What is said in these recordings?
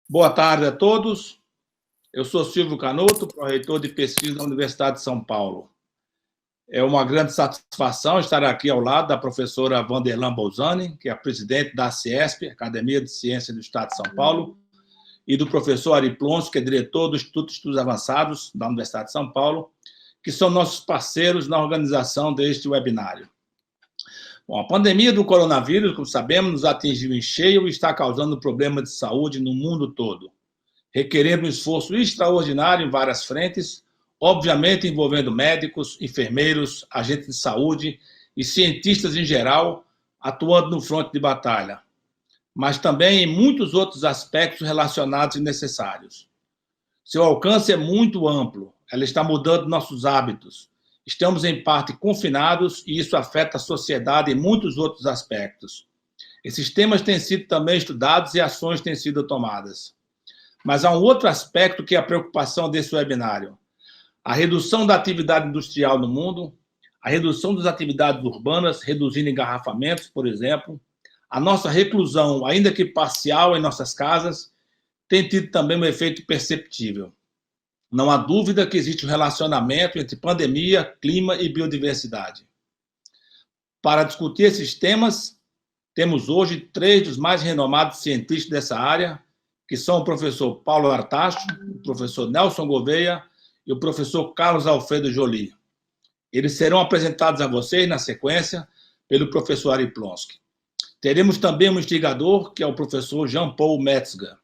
Boa tarde a todos. Eu sou Silvio Canuto, pró-reitor de pesquisa da Universidade de São Paulo. É uma grande satisfação estar aqui ao lado da professora Vanderlan Bolzani, que é a presidente da ACIESP, Academia de Ciências do Estado de São Paulo, e do professor Ari Plons, que é diretor do Instituto de Estudos Avançados da Universidade de São Paulo, que são nossos parceiros na organização deste webinário. Bom, a pandemia do coronavírus, como sabemos, nos atingiu em cheio e está causando problemas de saúde no mundo todo, requerendo um esforço extraordinário em várias frentes, obviamente envolvendo médicos, enfermeiros, agentes de saúde e cientistas em geral, atuando no fronte de batalha, mas também em muitos outros aspectos relacionados e necessários. Seu alcance é muito amplo, ela está mudando nossos hábitos. Estamos, em parte, confinados e isso afeta a sociedade em muitos outros aspectos. Esses temas têm sido também estudados e ações têm sido tomadas. Mas há um outro aspecto que é a preocupação desse webinário. A redução da atividade industrial no mundo, a redução das atividades urbanas, reduzindo engarrafamentos, por exemplo, a nossa reclusão, ainda que parcial, em nossas casas, tem tido também um efeito perceptível. Não há dúvida que existe um relacionamento entre pandemia, clima e biodiversidade. Para discutir esses temas, temos hoje 3 dos mais renomados cientistas dessa área, que são o professor Paulo Artacho, o professor Nelson Gouveia e o professor Carlos Alfredo Joly. Eles serão apresentados a vocês, na sequência, pelo professor Ari Plonsky. Teremos também um instigador, que é o professor Jean-Paul Metzger.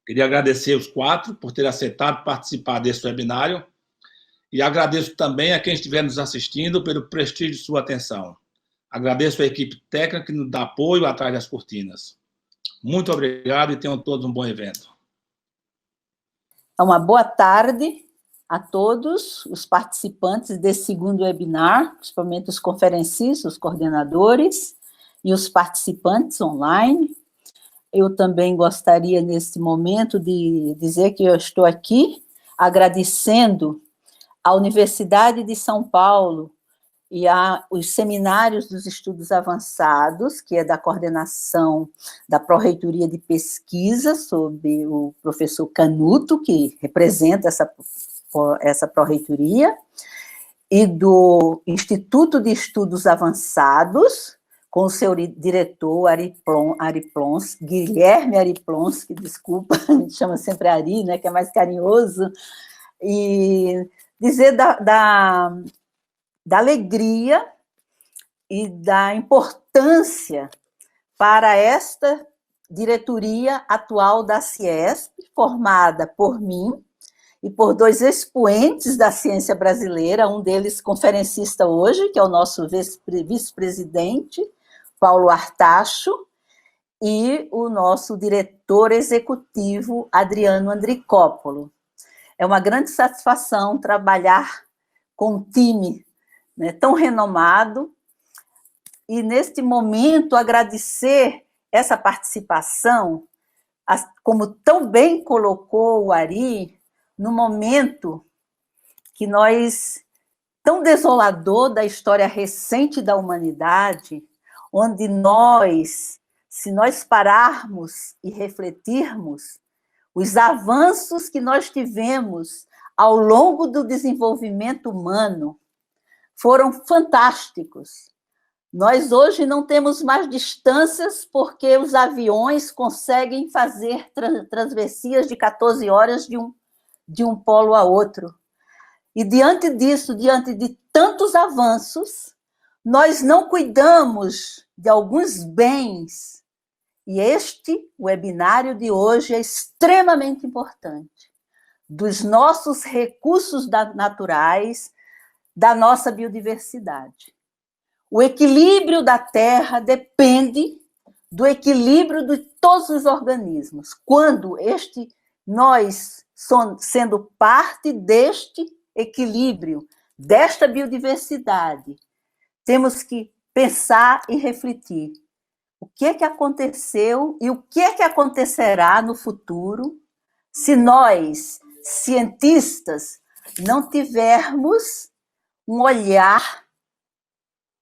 Queria agradecer os 4 por terem aceitado participar desse webinário e agradeço também a quem estiver nos assistindo pelo prestígio de sua atenção. Agradeço a equipe técnica que nos dá apoio atrás das cortinas. Muito obrigado e tenham todos um bom evento. Uma boa tarde a todos os participantes desse segundo webinar, principalmente os conferencistas, os coordenadores e os participantes online. Eu também gostaria, nesse momento, de dizer que eu estou aqui agradecendo à Universidade de São Paulo e aos seminários dos estudos avançados, que é da coordenação da Pró-Reitoria de Pesquisa, sob o professor Canuto, que representa essa Pró-Reitoria, e do Instituto de Estudos Avançados, com o seu diretor, Guilherme Ari Plonsky, desculpa, a gente chama sempre Ari, né, que é mais carinhoso, e dizer da alegria e da importância para esta diretoria atual da CIESP, formada por mim e por 2 expoentes da ciência brasileira, um deles conferencista hoje, que é o nosso vice-presidente, Paulo Artacho, e o nosso diretor executivo, Adriano Andricópolo. É uma grande satisfação trabalhar com um time, né, tão renomado, e neste momento agradecer essa participação, como tão bem colocou o Ari, no momento que nós, tão desolador da história recente da humanidade, onde nós, se nós pararmos e refletirmos, os avanços que nós tivemos ao longo do desenvolvimento humano foram fantásticos. Nós hoje não temos mais distâncias porque os aviões conseguem fazer travessias de 14 horas de um polo a outro. E diante disso, diante de tantos avanços, nós não cuidamos de alguns bens. E este webinário de hoje é extremamente importante. Dos nossos recursos naturais, da nossa biodiversidade. O equilíbrio da Terra depende do equilíbrio de todos os organismos. Quando nós, sendo parte deste equilíbrio, desta biodiversidade, temos que pensar e refletir o que é que aconteceu e o que é que acontecerá no futuro se nós, cientistas, não tivermos um olhar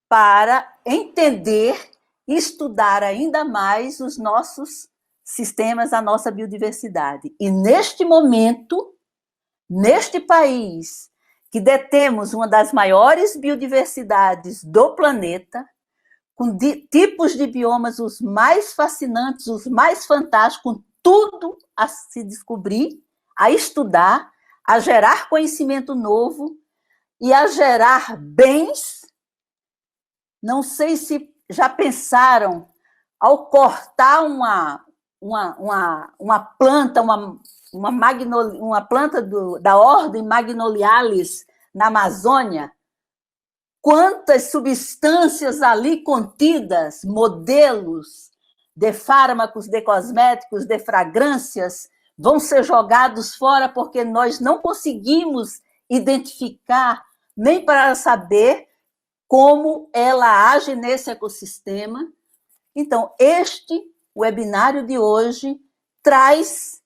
para entender e estudar ainda mais os nossos sistemas à nossa biodiversidade. E, neste momento, neste país, que detemos uma das maiores biodiversidades do planeta, com tipos de biomas os mais fascinantes, os mais fantásticos, com tudo a se descobrir, a estudar, a gerar conhecimento novo e a gerar bens. Não sei se já pensaram, ao cortar uma planta, uma planta da ordem Magnoliales na Amazônia, quantas substâncias ali contidas, modelos de fármacos, de cosméticos, de fragrâncias, vão ser jogados fora porque nós não conseguimos identificar, nem para saber como ela age nesse ecossistema. Então, este webinário de hoje traz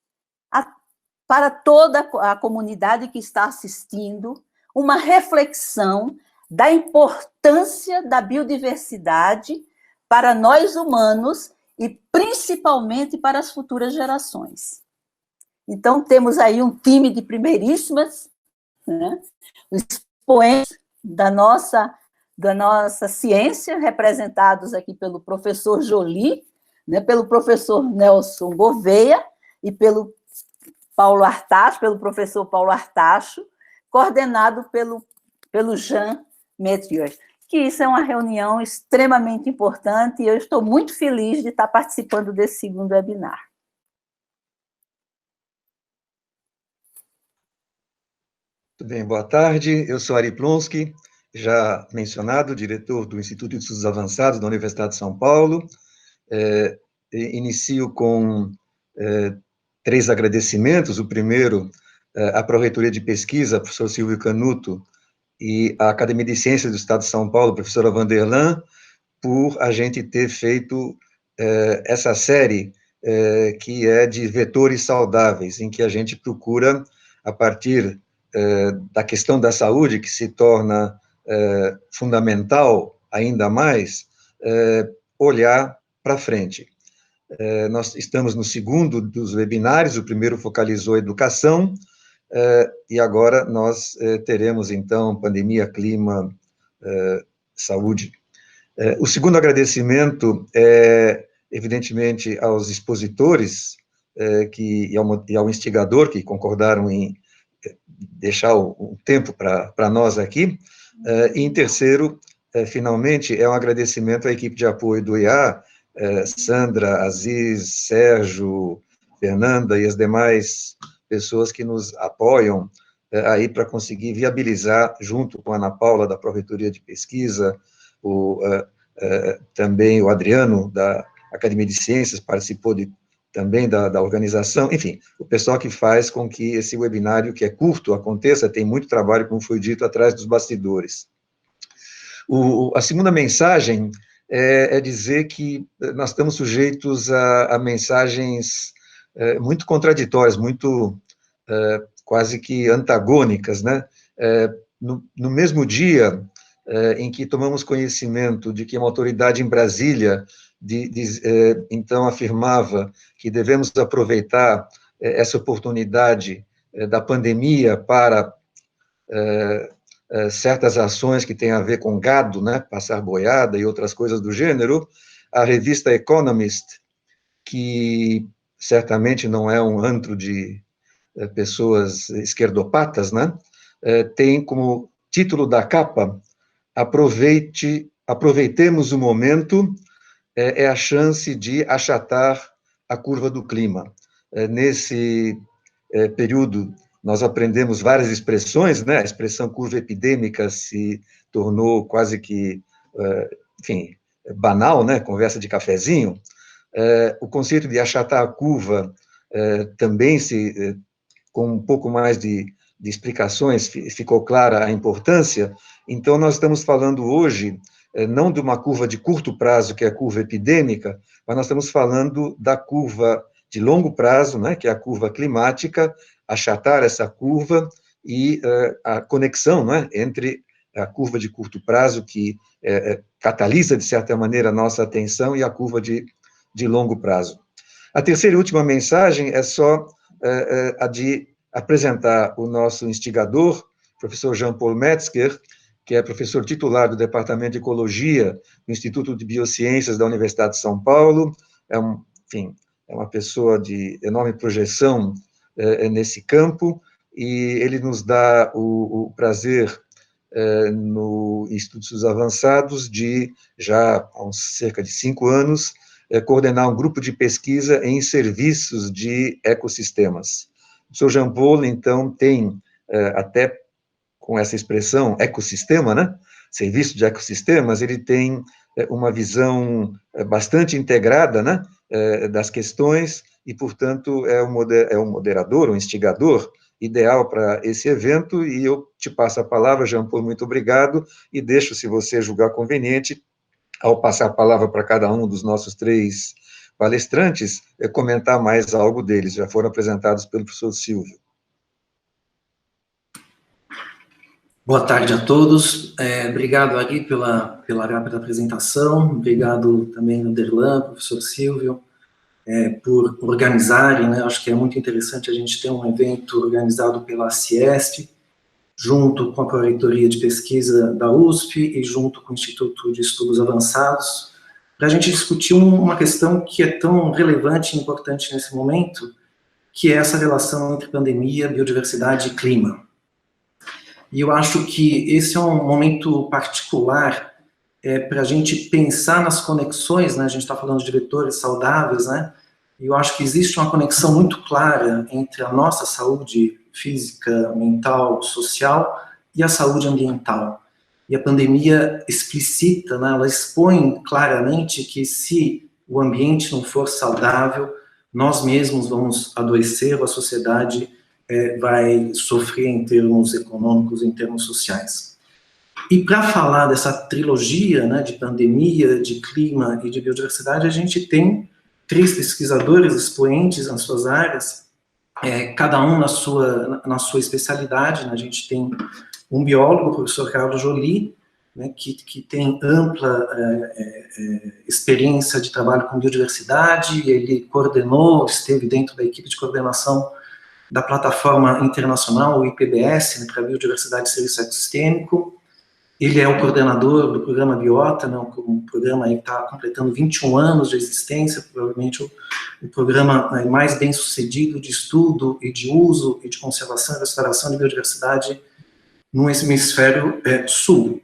para toda a comunidade que está assistindo uma reflexão da importância da biodiversidade para nós humanos e principalmente para as futuras gerações. Então, temos aí um time de primeiríssimas, né, os expoentes da nossa ciência, representados aqui pelo professor Joly, né, pelo professor Nelson Gouveia e pelo professor Paulo Artacho, coordenado pelo Jean Mettier, que isso é uma reunião extremamente importante e eu estou muito feliz de estar participando desse segundo webinar. Tudo bem, boa tarde. Eu sou Ari Plonsky, já mencionado, diretor do Instituto de Estudos Avançados da Universidade de São Paulo. Inicio com 3 agradecimentos. O primeiro, à Pró-Reitoria de Pesquisa, professor Silvio Canuto, e à Academia de Ciências do Estado de São Paulo, professora Vanderlan, por a gente ter feito essa série que é de vetores saudáveis, em que a gente procura, a partir da questão da saúde, que se torna fundamental ainda mais, olhar para frente. Nós estamos no segundo dos webinários, o primeiro focalizou a educação, e agora nós teremos, então, pandemia, clima, saúde. O segundo agradecimento é, evidentemente, aos expositores e ao instigador, que concordaram em deixar um tempo para nós aqui. E, em terceiro, finalmente, é um agradecimento à equipe de apoio do IA, Sandra, Aziz, Sérgio, Fernanda e as demais pessoas que nos apoiam aí para conseguir viabilizar, junto com a Ana Paula, da Pró-Reitoria de Pesquisa, também o Adriano, da Academia de Ciências, participou também da organização, enfim, o pessoal que faz com que esse webinário, que é curto, aconteça, tem muito trabalho, como foi dito, atrás dos bastidores. A segunda mensagem é dizer que nós estamos sujeitos a mensagens muito contraditórias, muito quase que antagônicas, né? No mesmo dia em que tomamos conhecimento de que uma autoridade em Brasília então afirmava que devemos aproveitar essa oportunidade da pandemia para certas ações que têm a ver com gado, né, passar boiada e outras coisas do gênero, a revista Economist, que certamente não é um antro de pessoas esquerdopatas, né, tem como título da capa: aproveitemos o momento, é a chance de achatar a curva do clima. Nesse período, nós aprendemos várias expressões, né? A expressão curva epidêmica se tornou quase que, enfim, banal, né? Conversa de cafezinho. O conceito de achatar a curva também com um pouco mais de explicações, ficou clara a importância. Então, nós estamos falando hoje, não de uma curva de curto prazo, que é a curva epidêmica, mas nós estamos falando da curva de longo prazo, né, que é a curva climática, achatar essa curva e a conexão, né, entre a curva de curto prazo, que catalisa, de certa maneira, a nossa atenção, e a curva de longo prazo. A terceira e última mensagem é só a de apresentar o nosso instigador, professor Jean-Paul Metzger, que é professor titular do Departamento de Ecologia do Instituto de Biociências da Universidade de São Paulo, enfim, é uma pessoa de enorme projeção nesse campo, e ele nos dá o prazer, no Estudos Avançados, de, já há cerca de 5 anos, coordenar um grupo de pesquisa em serviços de ecossistemas. O Sr. Jean Paul, então, tem, até com essa expressão, ecossistema, né? Serviço de ecossistemas, ele tem uma visão bastante integrada, né? Das questões, e, portanto, é um moderador, um instigador ideal para esse evento, e eu te passo a palavra, Jean Paul, muito obrigado, e deixo, se você julgar conveniente, ao passar a palavra para cada um dos nossos 3 palestrantes, comentar mais algo deles, já foram apresentados pelo professor Silvio. Boa tarde a todos. Obrigado, Ari, pela rápida apresentação. Obrigado também, Vanderlan, professor Silvio, por organizarem, né? Acho que é muito interessante a gente ter um evento organizado pela Ciesp, junto com a Pró-Reitoria de Pesquisa da USP e junto com o Instituto de Estudos Avançados, para a gente discutir uma questão que é tão relevante e importante nesse momento, que é essa relação entre pandemia, biodiversidade e clima. E eu acho que esse é um momento particular para a gente pensar nas conexões, né? A gente está falando de vetores saudáveis, né? E eu acho que existe uma conexão muito clara entre a nossa saúde física, mental, social e a saúde ambiental. E a pandemia explicita, né? Ela expõe claramente que se o ambiente não for saudável, nós mesmos vamos adoecer, ou a sociedade vai sofrer em termos econômicos, em termos sociais. E para falar dessa trilogia, né, de pandemia, de clima e de biodiversidade, a gente tem 3 pesquisadores expoentes nas suas áreas, cada um na sua especialidade, né? A gente tem um biólogo, o professor Carlos Joly, né, que tem ampla experiência de trabalho com biodiversidade, ele esteve dentro da equipe de coordenação da plataforma internacional, o IPBS, né, para Biodiversidade e Serviço Ecossistêmico. Ele é o coordenador do programa Biota, né, um programa que está completando 21 anos de existência, provavelmente o programa mais bem sucedido de estudo e de uso e de conservação e restauração de biodiversidade no hemisfério sul.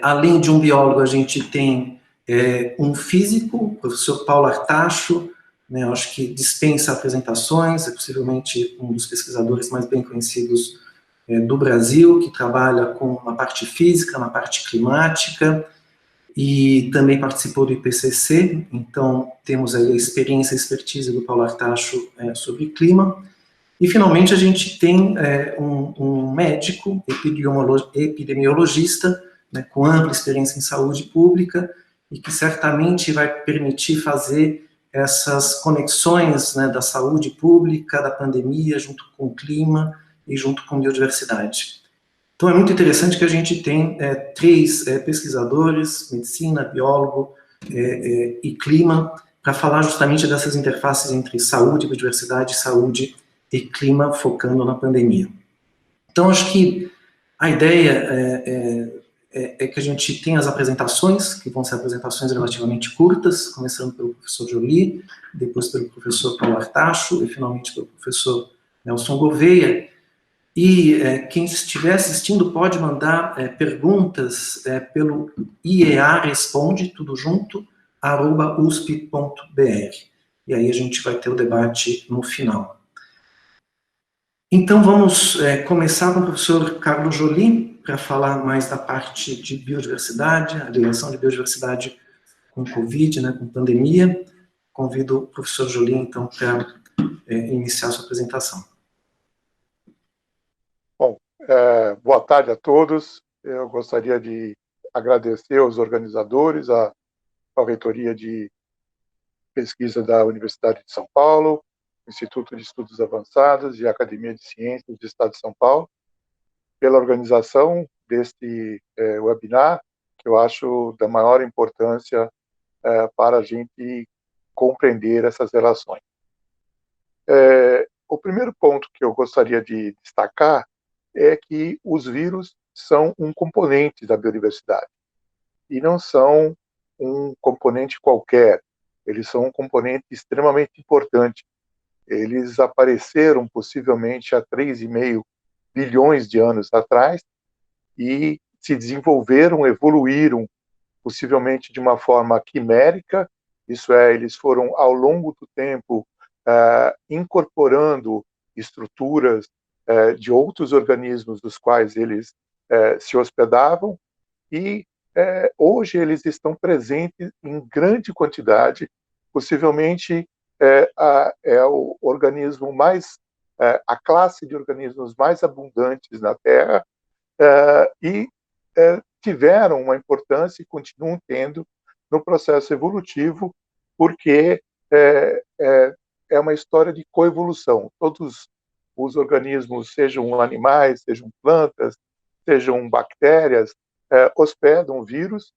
Além de um biólogo, a gente tem um físico, o professor Paulo Artacho, né, eu acho que dispensa apresentações, é possivelmente um dos pesquisadores mais bem conhecidos do Brasil, que trabalha com a parte física, na parte climática, e também participou do IPCC, então temos aí a experiência e expertise do Paulo Artacho sobre clima. E, finalmente, a gente tem um médico, epidemiologista, né, com ampla experiência em saúde pública, e que certamente vai permitir fazer essas conexões, né, da saúde pública, da pandemia, junto com o clima e junto com biodiversidade. Então, é muito interessante que a gente tem 3 pesquisadores, medicina, biólogo e clima, para falar justamente dessas interfaces entre saúde, biodiversidade, saúde e clima, focando na pandemia. Então, acho que a ideia é que a gente tem as apresentações, que vão ser apresentações relativamente curtas, começando pelo professor Joly, depois pelo professor Paulo Artacho, e finalmente pelo professor Nelson Gouveia. E quem estiver assistindo pode mandar perguntas pelo IEA Responde, tudo junto, @usp.br. E aí a gente vai ter o debate no final. Então, vamos começar com o professor Carlos Joly, para falar mais da parte de biodiversidade, a ligação de biodiversidade com Covid, né, com pandemia. Convido o professor Joly, então, para iniciar a sua apresentação. Bom, boa tarde a todos. Eu gostaria de agradecer aos organizadores, a Pró-Reitoria de Pesquisa da Universidade de São Paulo, Instituto de Estudos Avançados e a Academia de Ciências do Estado de São Paulo, pela organização deste webinar, que eu acho da maior importância para a gente compreender essas relações. O primeiro ponto que eu gostaria de destacar é que os vírus são um componente da biodiversidade e não são um componente qualquer. Eles são um componente extremamente importante. Eles apareceram possivelmente há 3,5 bilhões de anos atrás e se desenvolveram, evoluíram, possivelmente de uma forma quimérica, isso é, eles foram, ao longo do tempo, incorporando estruturas de outros organismos dos quais eles se hospedavam, e hoje eles estão presentes em grande quantidade, possivelmente é o organismo mais, a classe de organismos mais abundantes na Terra, e tiveram uma importância e continuam tendo no processo evolutivo, porque é uma história de coevolução. Todos os organismos, sejam animais, sejam plantas, sejam bactérias, hospedam vírus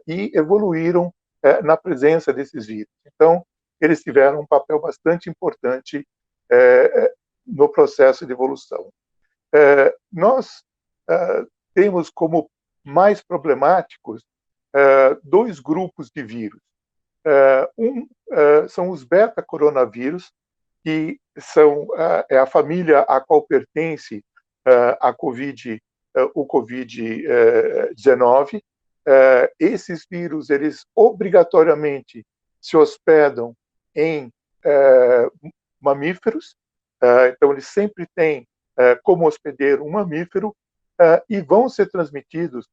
e evoluíram na presença desses vírus. Então, eles tiveram um papel bastante importante no processo de evolução. Nós temos como mais problemáticos dois grupos de vírus. São os beta-coronavírus, que são a família a qual pertence o Covid-19. Esses vírus, eles obrigatoriamente se hospedam em mamíferos, então eles sempre têm como hospedeiro um mamífero, e vão ser transmitidos,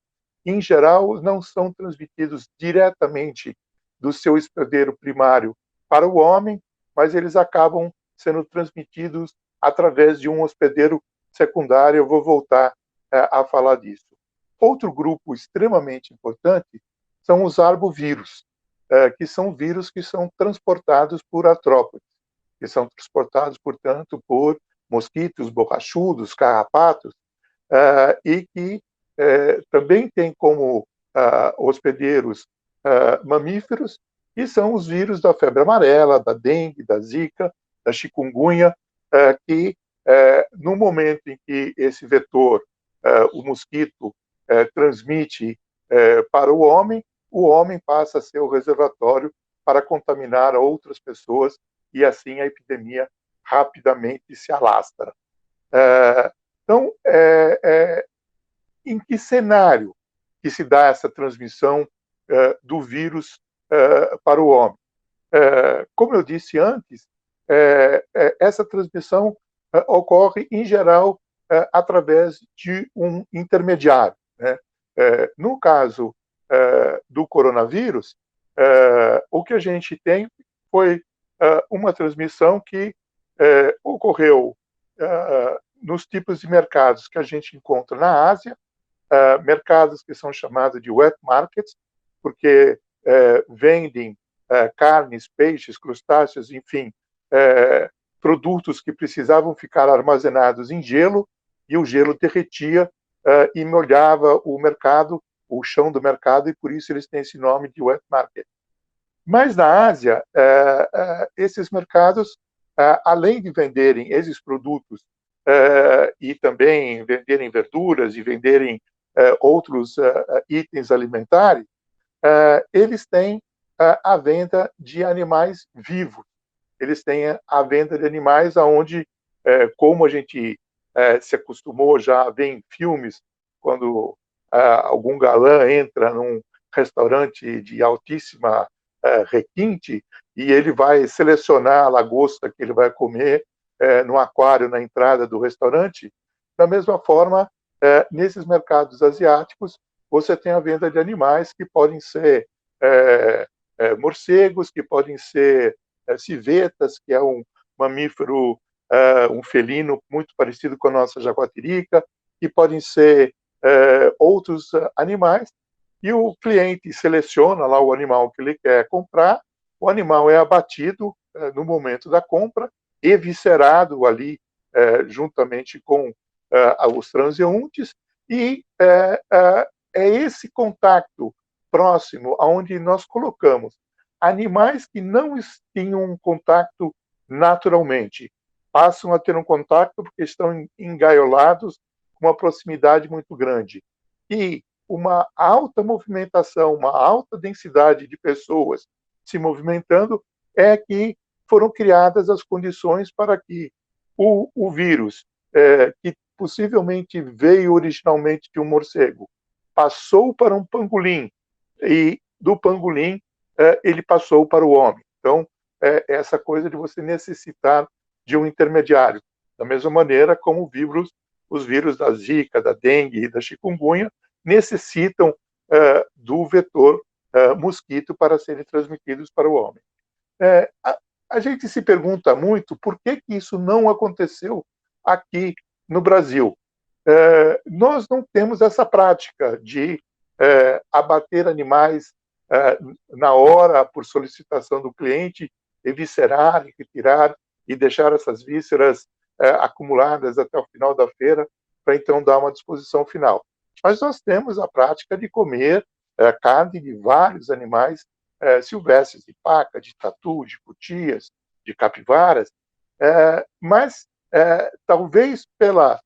em geral, não são transmitidos diretamente do seu hospedeiro primário para o homem, mas eles acabam sendo transmitidos através de um hospedeiro secundário. Eu vou voltar a falar disso. Outro grupo extremamente importante são os arbovírus, que são vírus que são transportados por artrópodes, que são transportados, portanto, por mosquitos borrachudos, carrapatos, e que também tem como hospedeiros mamíferos, e são os vírus da febre amarela, da dengue, da zika, da chikungunya, que no momento em que esse vetor, o mosquito, transmite para o homem passa a ser o reservatório para contaminar outras pessoas, e assim a epidemia rapidamente se alastra. Então, em que cenário que se dá essa transmissão do vírus para o homem? Como eu disse antes, essa transmissão ocorre, em geral, através de um intermediário, né? No caso do coronavírus, o que a gente tem foi uma transmissão que ocorreu nos tipos de mercados que a gente encontra na Ásia, mercados que são chamados de wet markets, porque vendem carnes, peixes, crustáceos, enfim, produtos que precisavam ficar armazenados em gelo, e o gelo derretia e molhava o mercado, o chão do mercado, e por isso eles têm esse nome de wet market. Mas na Ásia, esses mercados, além de venderem esses produtos e também venderem verduras e venderem outros itens alimentares, eles têm a venda de animais vivos. Eles têm a venda de animais onde, como a gente se acostumou já a ver em filmes, quando algum galã entra num restaurante de altíssima requinte e ele vai selecionar a lagosta que ele vai comer no aquário na entrada do restaurante. Da mesma forma, nesses mercados asiáticos, você tem a venda de animais que podem ser morcegos, que podem ser civetas, que é um mamífero, um felino muito parecido com a nossa jaguatirica, que podem ser outros animais, e o cliente seleciona lá o animal que ele quer comprar, o animal é abatido no momento da compra, eviscerado ali juntamente com os transeuntes, e é esse contato próximo aonde nós colocamos animais que não tinham um contato naturalmente, passam a ter um contato porque estão engaiolados com uma proximidade muito grande. E uma alta movimentação, uma alta densidade de pessoas se movimentando é que foram criadas as condições para que o vírus, que possivelmente veio originalmente de um morcego, passou para um pangolim, e do pangolim ele passou para o homem. Então, essa coisa de você necessitar de um intermediário. Da mesma maneira como os vírus da Zika, da dengue e da chikungunya necessitam do vetor mosquito para serem transmitidos para o homem. A gente se pergunta muito por que isso não aconteceu aqui no Brasil. Nós não temos essa prática de abater animais na hora, por solicitação do cliente, eviscerar, retirar e deixar essas vísceras acumuladas até o final da feira, para então dar uma disposição final. Mas nós temos a prática de comer carne de vários animais silvestres, de paca, de tatu, de cutias, de capivaras, mas talvez pela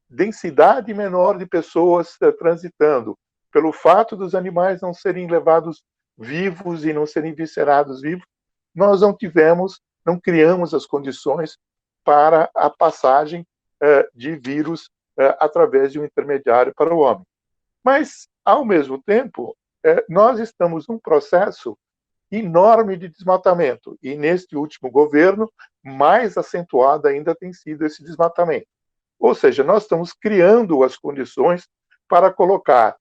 densidade menor de pessoas transitando, pelo fato dos animais não serem levados vivos e não serem viscerados vivos, nós não criamos as condições para a passagem de vírus através de um intermediário para o homem. Mas, ao mesmo tempo, nós estamos num processo enorme de desmatamento, e neste último governo, mais acentuado ainda tem sido esse desmatamento. Ou seja, nós estamos criando as condições para colocar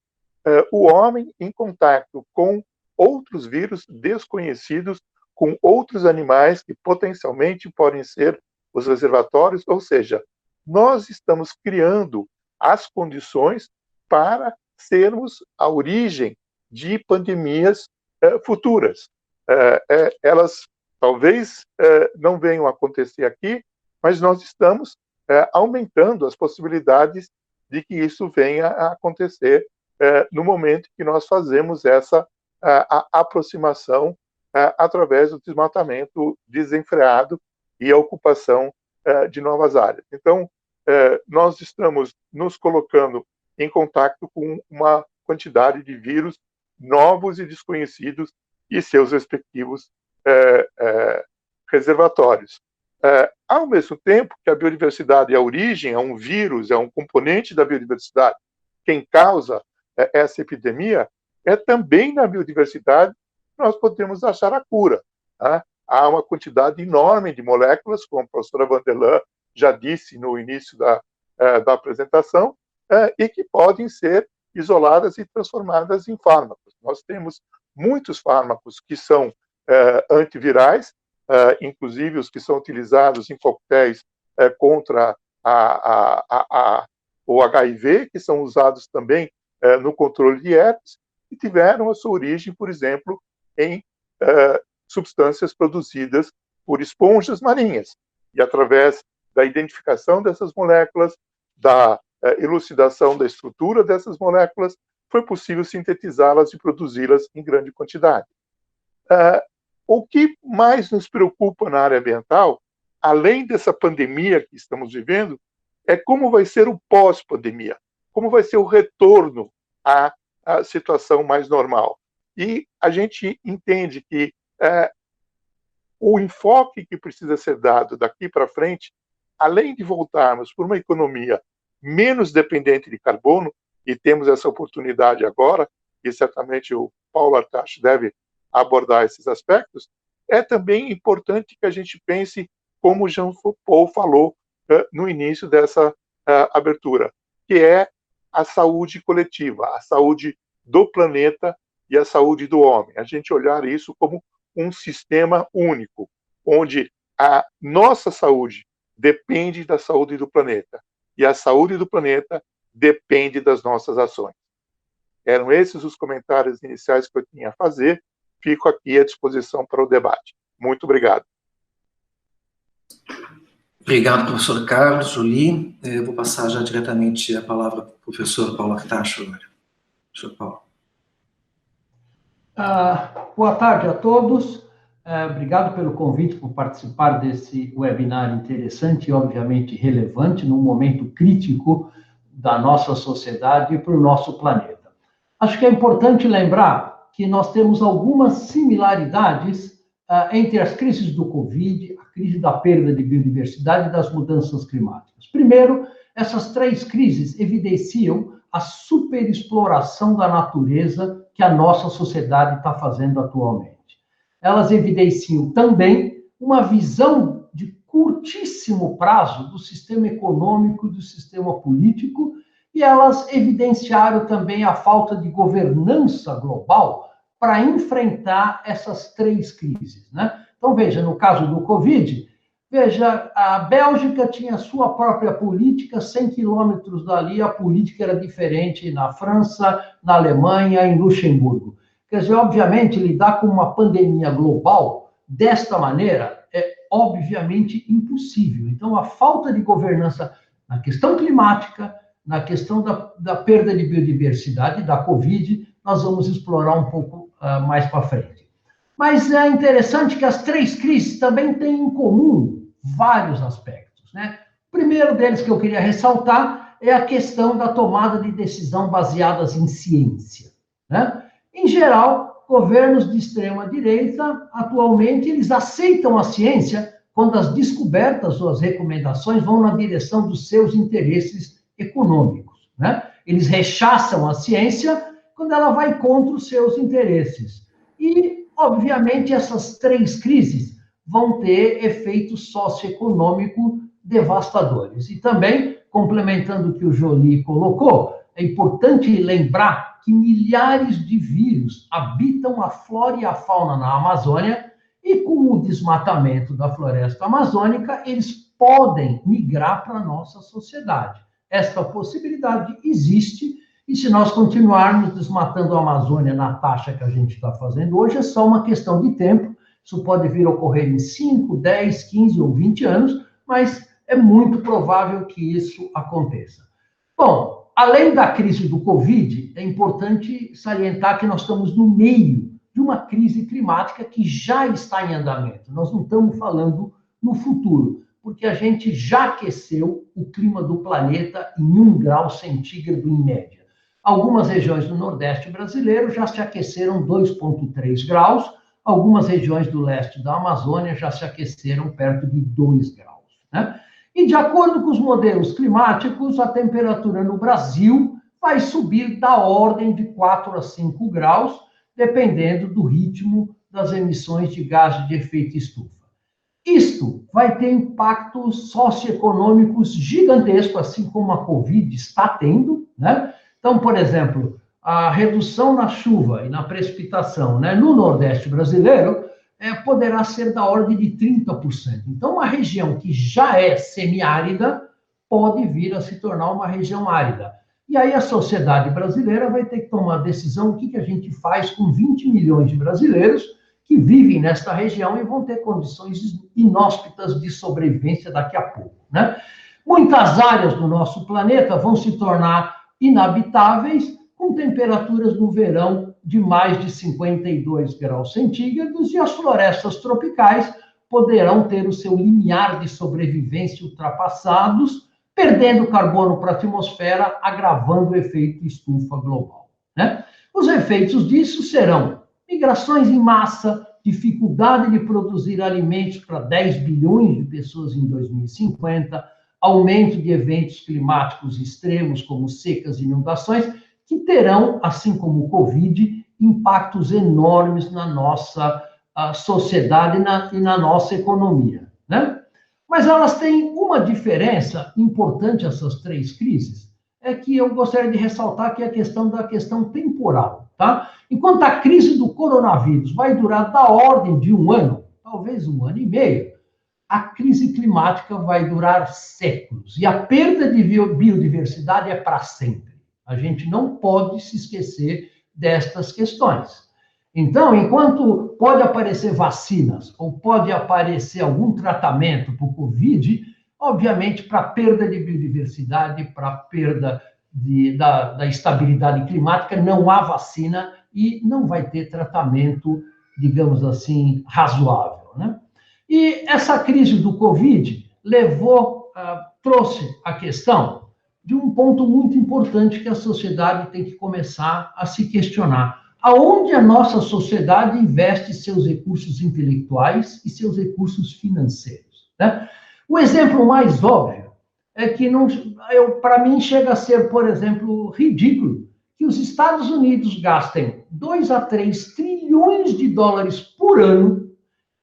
o homem em contato com outros vírus desconhecidos, com outros animais que potencialmente podem ser os reservatórios, ou seja, nós estamos criando as condições para sermos a origem de pandemias futuras. Elas talvez não venham a acontecer aqui, mas nós estamos aumentando as possibilidades de que isso venha a acontecer no momento que nós fazemos essa aproximação através do desmatamento desenfreado e a ocupação de novas áreas. Então, nós estamos nos colocando em contato com uma quantidade de vírus novos e desconhecidos e seus respectivos reservatórios. Ao mesmo tempo que a biodiversidade é a origem, é um vírus, é um componente da biodiversidade, quem causa essa epidemia, também na biodiversidade nós podemos achar a cura. Tá? Há uma quantidade enorme de moléculas, como a professora Vanderlan já disse no início da apresentação, e que podem ser isoladas e transformadas em fármacos. Nós temos muitos fármacos que são antivirais, inclusive os que são utilizados em coquetéis contra o HIV, que são usados também no controle de herpes, e tiveram a sua origem, por exemplo, em substâncias produzidas por esponjas marinhas. E através da identificação dessas moléculas, da elucidação da estrutura dessas moléculas, foi possível sintetizá-las e produzi-las em grande quantidade. O que mais nos preocupa na área ambiental, além dessa pandemia que estamos vivendo, é como vai ser o pós-pandemia, como vai ser o retorno à situação mais normal. E a gente entende que o enfoque que precisa ser dado daqui para frente, além de voltarmos para uma economia menos dependente de carbono, e temos essa oportunidade agora, e certamente o Paulo Artacho deve abordar esses aspectos, é também importante que a gente pense, como o Jean-Paul falou no início dessa abertura, que é a saúde coletiva, a saúde do planeta e a saúde do homem. A gente olhar isso como um sistema único, onde a nossa saúde depende da saúde do planeta, e a saúde do planeta depende das nossas ações. Eram esses os comentários iniciais que eu tinha a fazer. Fico aqui à disposição para o debate. Muito obrigado. Obrigado, professor Carlos, Julie. Eu vou passar já diretamente a palavra para o professor Paulo Artacho agora. Professor Paulo. Boa tarde a todos. Obrigado pelo convite, por participar desse webinar interessante e, obviamente, relevante num momento crítico da nossa sociedade e para o nosso planeta. Acho que é importante lembrar que nós temos algumas similaridades entre as crises do Covid, a crise da perda de biodiversidade e das mudanças climáticas. Primeiro, essas três crises evidenciam a superexploração da natureza que a nossa sociedade está fazendo atualmente. Elas evidenciam também uma visão de curtíssimo prazo do sistema econômico e do sistema político, e elas evidenciaram também a falta de governança global para enfrentar essas três crises, né? Então, veja, no caso do Covid, veja, a Bélgica tinha sua própria política, 100 quilômetros dali a política era diferente na França, na Alemanha, em Luxemburgo. Quer dizer, obviamente, lidar com uma pandemia global desta maneira é obviamente impossível. Então, a falta de governança na questão climática, na questão da perda de biodiversidade, da Covid, nós vamos explorar um pouco mais para frente. Mas é interessante que as três crises também têm em comum vários aspectos, né? O primeiro deles que eu queria ressaltar é a questão da tomada de decisão baseadas em ciência, né? Em geral, governos de extrema-direita, atualmente, eles aceitam a ciência quando as descobertas ou as recomendações vão na direção dos seus interesses econômicos, né? Eles rechaçam a ciência quando ela vai contra os seus interesses. E, obviamente, essas três crises vão ter efeitos socioeconômicos devastadores. E também, complementando o que o Joly colocou, é importante lembrar que milhares de vírus habitam a flora e a fauna na Amazônia e, com o desmatamento da floresta amazônica, eles podem migrar para a nossa sociedade. Esta possibilidade existe e, se nós continuarmos desmatando a Amazônia na taxa que a gente está fazendo hoje, é só uma questão de tempo. Isso pode vir a ocorrer em 5, 10, 15 ou 20 anos, mas é muito provável que isso aconteça. Bom, além da crise do Covid, é importante salientar que nós estamos no meio de uma crise climática que já está em andamento. Nós não estamos falando no futuro, porque a gente já aqueceu o clima do planeta em 1 grau centígrado em média. Algumas regiões do Nordeste brasileiro já se aqueceram 2,3 graus, algumas regiões do leste da Amazônia já se aqueceram perto de 2 graus, né? E, de acordo com os modelos climáticos, a temperatura no Brasil vai subir da ordem de 4 a 5 graus, dependendo do ritmo das emissões de gases de efeito estufa. Isto vai ter impactos socioeconômicos gigantescos, assim como a Covid está tendo, né? Então, por exemplo, a redução na chuva e na precipitação, né, no Nordeste brasileiro poderá ser da ordem de 30%. Então, uma região que já é semiárida pode vir a se tornar uma região árida. E aí a sociedade brasileira vai ter que tomar a decisão o que a gente faz com 20 milhões de brasileiros que vivem nesta região e vão ter condições inóspitas de sobrevivência daqui a pouco, né? Muitas áreas do nosso planeta vão se tornar inabitáveis, com temperaturas no verão de mais de 52 graus centígrados, e as florestas tropicais poderão ter o seu limiar de sobrevivência ultrapassados, perdendo carbono para a atmosfera, agravando o efeito estufa global, né? Os efeitos disso serão migrações em massa, dificuldade de produzir alimentos para 10 bilhões de pessoas em 2050, aumento de eventos climáticos extremos, como secas e inundações, que terão, assim como o Covid, impactos enormes na nossa sociedade e na nossa economia, né? Mas elas têm uma diferença importante, essas três crises, é que eu gostaria de ressaltar, que é a questão temporal, tá? Enquanto a crise do coronavírus vai durar da ordem de 1 ano, talvez 1 ano e meio, a crise climática vai durar séculos, e a perda de biodiversidade é para sempre. A gente não pode se esquecer destas questões. Então, enquanto pode aparecer vacinas ou pode aparecer algum tratamento para o Covid, obviamente, para a perda de biodiversidade, para a perda da estabilidade climática, não há vacina e não vai ter tratamento, digamos assim, razoável, né? E essa crise do Covid trouxe a questão de um ponto muito importante que a sociedade tem que começar a se questionar. Aonde a nossa sociedade investe seus recursos intelectuais e seus recursos financeiros, né? O exemplo mais óbvio é que, para mim, chega a ser, por exemplo, ridículo que os Estados Unidos gastem 2 a 3 trilhões de dólares por ano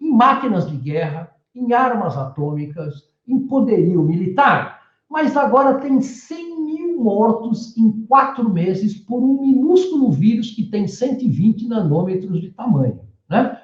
em máquinas de guerra, em armas atômicas, em poderio militar, mas agora tem 100 mil mortos em 4 meses por um minúsculo vírus que tem 120 nanômetros de tamanho, né?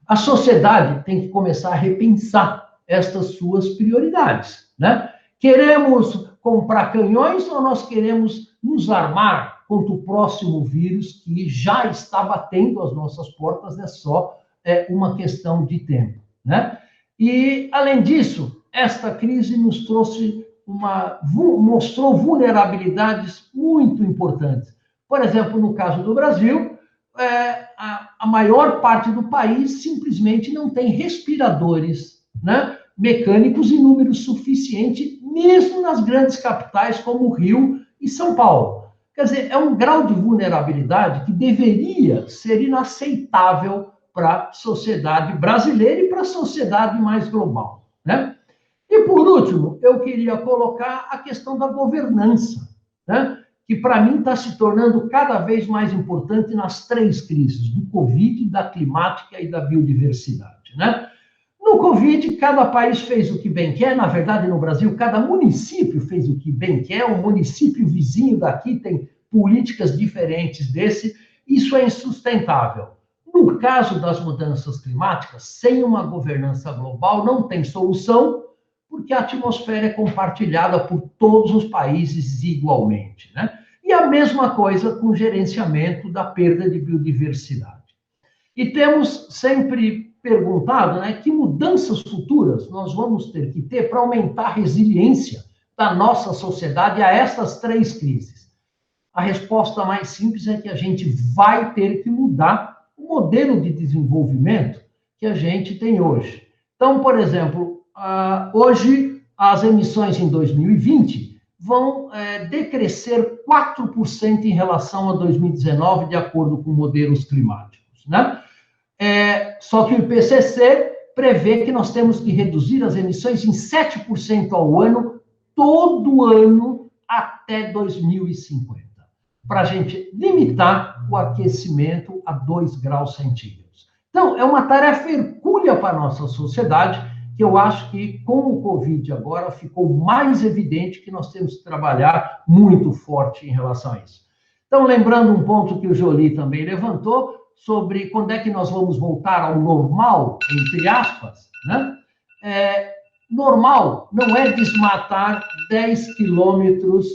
A sociedade tem que começar a repensar estas suas prioridades, né? Queremos comprar canhões ou nós queremos nos armar contra o próximo vírus que já está batendo às nossas portas, é só uma questão de tempo, né? E, além disso, esta crise nos mostrou vulnerabilidades muito importantes. Por exemplo, no caso do Brasil, a maior parte do país simplesmente não tem respiradores, né, mecânicos em número suficiente, mesmo nas grandes capitais como Rio e São Paulo. Quer dizer, é um grau de vulnerabilidade que deveria ser inaceitável para a sociedade brasileira e para a sociedade mais global, né? E, por último, eu queria colocar a questão da governança, né? Que, para mim, está se tornando cada vez mais importante nas 3 crises, do Covid, da climática e da biodiversidade, né? No Covid, cada país fez o que bem quer. Na verdade, no Brasil, cada município fez o que bem quer. O município vizinho daqui tem políticas diferentes desse. Isso é insustentável. No caso das mudanças climáticas, sem uma governança global, não tem solução, porque a atmosfera é compartilhada por todos os países igualmente, né? E a mesma coisa com o gerenciamento da perda de biodiversidade. E temos sempre perguntado, né, que mudanças futuras nós vamos ter que ter para aumentar a resiliência da nossa sociedade a essas 3 crises. A resposta mais simples é que a gente vai ter que mudar o modelo de desenvolvimento que a gente tem hoje. Então, por exemplo, hoje as emissões em 2020 vão decrescer 4% em relação a 2019, de acordo com modelos climáticos, né? Só que o IPCC prevê que nós temos que reduzir as emissões em 7% ao ano, todo ano, até 2050, para a gente limitar o aquecimento a 2 graus centígrados. Então, é uma tarefa hercúlea para a nossa sociedade, que eu acho que, com o Covid agora, ficou mais evidente que nós temos que trabalhar muito forte em relação a isso. Então, lembrando um ponto que o Joly também levantou, sobre quando é que nós vamos voltar ao normal, entre aspas, né? Normal não é desmatar 10 quilômetros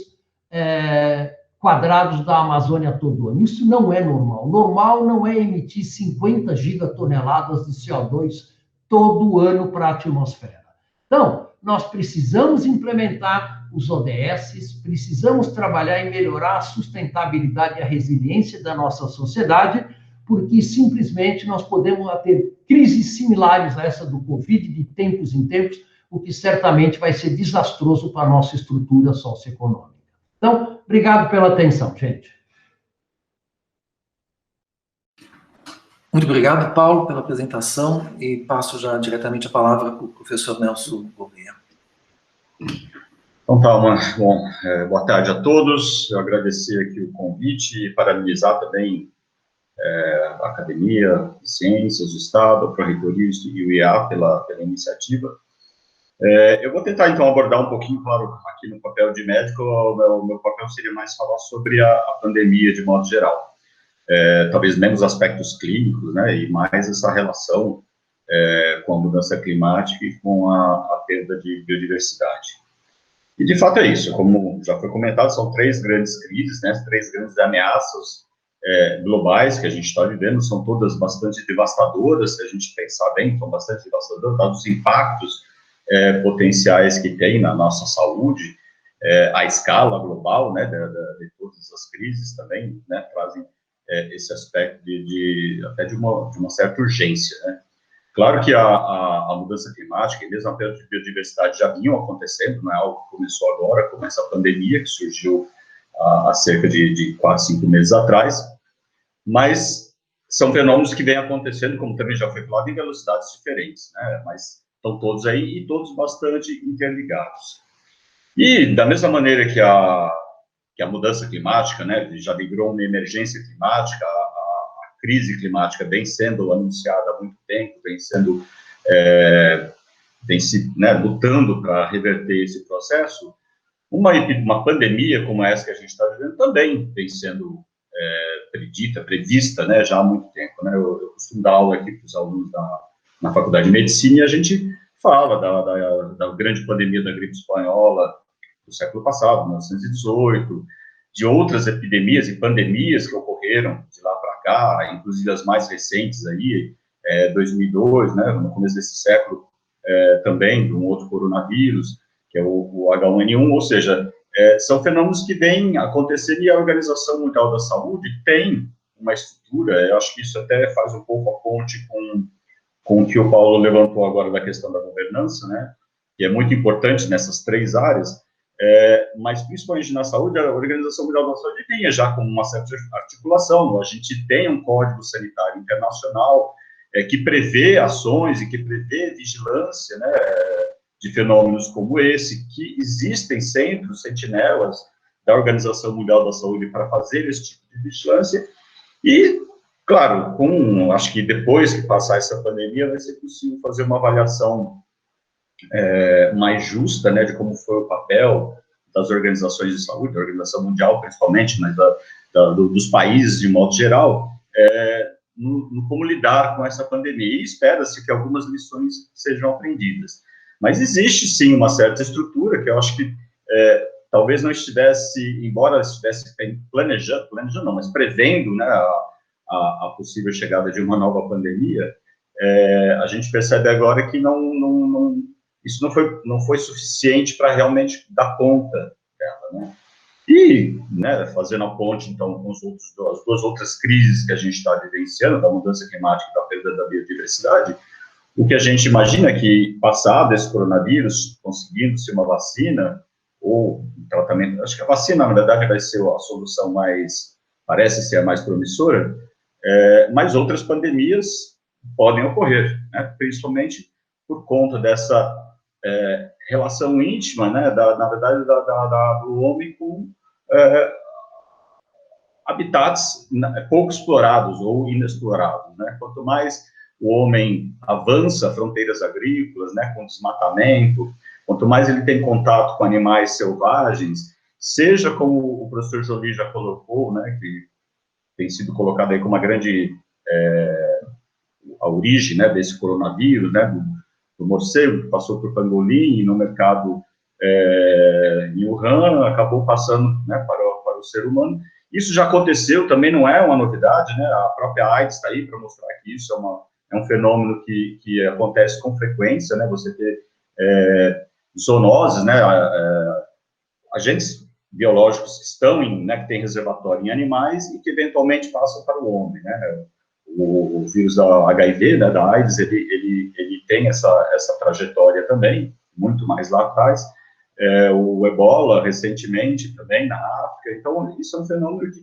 quadrados da Amazônia todo ano. Isso não é normal. Normal não é emitir 50 gigatoneladas de CO2 todo ano para a atmosfera. Então, nós precisamos implementar os ODS, precisamos trabalhar em melhorar a sustentabilidade e a resiliência da nossa sociedade, porque simplesmente nós podemos ter crises similares a essa do Covid, de tempos em tempos, o que certamente vai ser desastroso para a nossa estrutura socioeconômica. Então, obrigado pela atenção, gente. Muito obrigado, Paulo, pela apresentação, e passo já diretamente a palavra para o professor Nelson Gouveia. Então, tá, boa tarde a todos. Eu agradecer aqui o convite e parabenizar também a Academia de Ciências do Estado, a Pró-Reitoria e o IA pela iniciativa. Eu vou tentar, então, abordar um pouquinho, claro, aqui no papel de médico, o meu papel seria mais falar sobre a pandemia de modo geral. Talvez menos aspectos clínicos, né, e mais essa relação com a mudança climática e com a perda de biodiversidade. E, de fato, é isso. Como já foi comentado, são 3 grandes crises, né, 3 grandes ameaças globais que a gente está vivendo, são todas bastante devastadoras, se a gente pensar bem, são bastante devastadoras, dados os impactos potenciais que tem na nossa saúde, a escala global, né, de todas as crises também, né, trazem esse aspecto até de uma certa urgência, né? Claro que a mudança climática e mesmo a perda de biodiversidade já vinham acontecendo, não é algo que começou agora, com essa pandemia que surgiu há cerca de 4, 5 meses atrás, mas são fenômenos que vêm acontecendo, como também já foi falado, em velocidades diferentes, né? Mas estão todos aí e todos bastante interligados. E da mesma maneira que a mudança climática, né, já virou uma emergência climática, a crise climática vem sendo anunciada há muito tempo, vem lutando para reverter esse processo. Uma pandemia como essa que a gente está vivendo também vem sendo prevista, né, já há muito tempo, né? Eu costumo dar aula aqui para os alunos na Faculdade de Medicina e a gente fala da grande pandemia da gripe espanhola do século passado, 1918, de outras epidemias e pandemias que ocorreram de lá para cá, inclusive as mais recentes aí, 2002, né, no começo desse século, também, de um outro coronavírus, que é o H1N1, ou seja, são fenômenos que vêm acontecendo e a Organização Mundial da Saúde tem uma estrutura, eu acho que isso até faz um pouco a ponte com o que o Paulo levantou agora da questão da governança, né, que é muito importante nessas 3 áreas, mas principalmente na saúde, a Organização Mundial da Saúde vinha já com uma certa articulação, a gente tem um Código Sanitário Internacional que prevê ações e que prevê vigilância, né, de fenômenos como esse, que existem centros, sentinelas da Organização Mundial da Saúde para fazer esse tipo de vigilância, e, claro, acho que depois que passar essa pandemia, vai ser possível fazer uma avaliação mais justa, né, de como foi o papel das organizações de saúde, da Organização Mundial, principalmente, mas dos países, de modo geral, no como lidar com essa pandemia, e espera-se que algumas lições sejam aprendidas. Mas existe, sim, uma certa estrutura que eu acho que talvez não estivesse, embora estivesse planejando não, mas prevendo, né, a possível chegada de uma nova pandemia, a gente percebe agora que isso não foi suficiente para realmente dar conta dela, né? E, né, fazendo a ponte, então, com as 2 outras crises que a gente está vivenciando, da mudança climática e da perda da biodiversidade, o que a gente imagina é que, passado esse coronavírus, conseguindo-se uma vacina, ou um tratamento, acho que a vacina, na verdade, vai ser a solução parece ser a mais promissora, mas outras pandemias podem ocorrer, né, principalmente por conta dessa relação íntima, né, na verdade, do homem com habitats pouco explorados ou inexplorados, né? Quanto mais o homem avança fronteiras agrícolas, né, com desmatamento, quanto mais ele tem contato com animais selvagens, seja como o professor Joly já colocou, né, que tem sido colocado aí como uma grande a origem, né, desse coronavírus, né, do morcego que passou por pangolim e no mercado em Wuhan acabou passando, né, para o ser humano. Isso já aconteceu, também não é uma novidade, né, a própria AIDS está aí para mostrar que isso é um fenômeno que acontece com frequência, né, você ter zoonoses, né, agentes biológicos que estão que tem reservatório em animais e que eventualmente passam para o homem, né, o vírus da HIV, né, da AIDS, ele tem essa trajetória também, muito mais lá atrás, o Ebola, recentemente, também na África. Então, isso é um fenômeno que,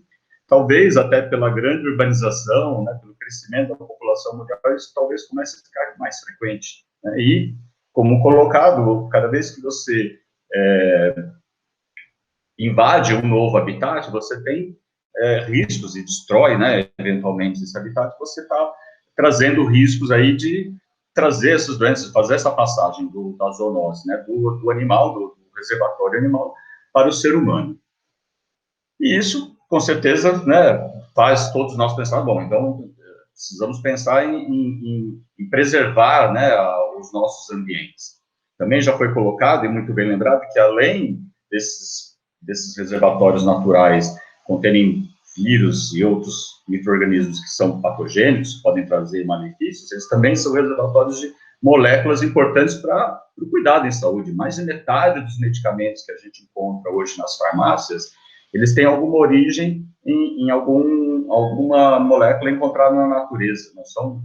talvez, até pela grande urbanização, né, pelo crescimento da população mundial, isso talvez comece a ficar mais frequente, né? E, como colocado, cada vez que você invade um novo habitat, você tem riscos e destrói, né, eventualmente, esse habitat, você está trazendo riscos aí de trazer essas doenças, fazer essa passagem da zoonose, né, do animal, do reservatório animal, para o ser humano. E isso, com certeza, né, faz todos nós pensar, bom, então, precisamos pensar em preservar, né, os nossos ambientes. Também já foi colocado, e muito bem lembrado, que além desses reservatórios naturais conterem vírus e outros micro-organismos que são patogênicos, podem trazer malefícios, eles também são reservatórios de moléculas importantes para o cuidado em saúde. Mais de metade dos medicamentos que a gente encontra hoje nas farmácias, eles têm alguma origem em alguma molécula encontrada na natureza, não são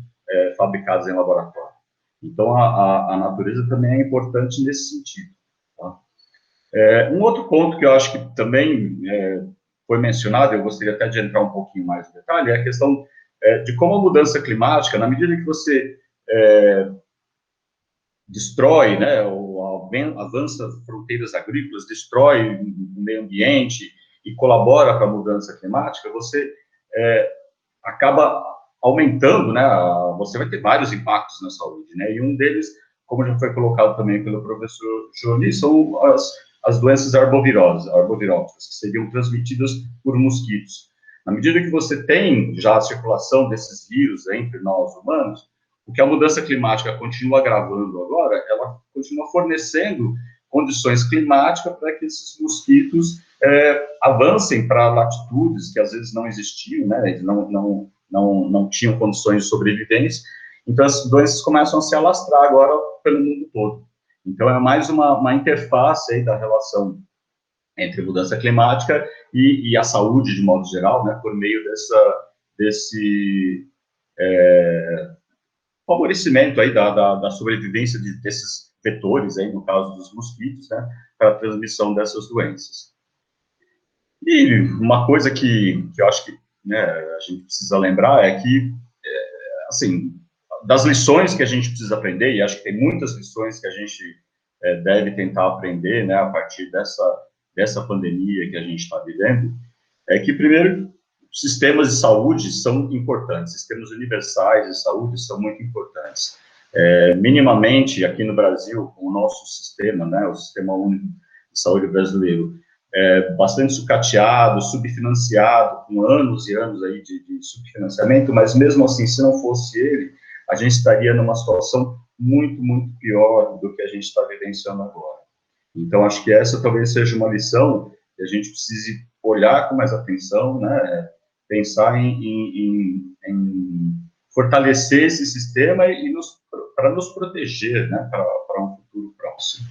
fabricados em laboratório. Então, a natureza também é importante nesse sentido. Tá? Um outro ponto que eu acho que também foi mencionado, eu gostaria até de entrar um pouquinho mais no detalhe, é a questão de como a mudança climática, na medida que você destrói, né, ou avança fronteiras agrícolas, destrói o meio ambiente e colabora para a mudança climática, você acaba aumentando, né, você vai ter vários impactos na saúde, né, e um deles, como já foi colocado também pelo professor Jolie, são as doenças arboviróticas, que seriam transmitidas por mosquitos. Na medida que você tem já a circulação desses vírus entre nós humanos, o que a mudança climática continua agravando agora, ela continua fornecendo condições climáticas para que esses mosquitos avancem para latitudes que às vezes não existiam, né, eles não tinham condições de sobrevivência, então as doenças começam a se alastrar agora pelo mundo todo. Então é mais uma interface aí da relação entre mudança climática e a saúde de modo geral, né, por meio desse favorecimento aí da sobrevivência desses vetores, aí, no caso dos mosquitos, né, para a transmissão dessas doenças. E uma coisa que eu acho que, né, a gente precisa lembrar é que, assim, das lições que a gente precisa aprender, e acho que tem muitas lições que a gente deve tentar aprender, né, a partir dessa pandemia que a gente está vivendo, é que, primeiro, sistemas de saúde são importantes, sistemas universais de saúde são muito importantes. Minimamente, aqui no Brasil, o nosso sistema, né, o Sistema Único de Saúde brasileiro, bastante sucateado, subfinanciado, com anos e anos aí de subfinanciamento, mas mesmo assim, se não fosse ele, a gente estaria numa situação muito, muito pior do que a gente está vivenciando agora. Então, acho que essa talvez seja uma lição que a gente precise olhar com mais atenção, né, pensar em fortalecer esse sistema e para nos proteger, né, para um futuro próximo.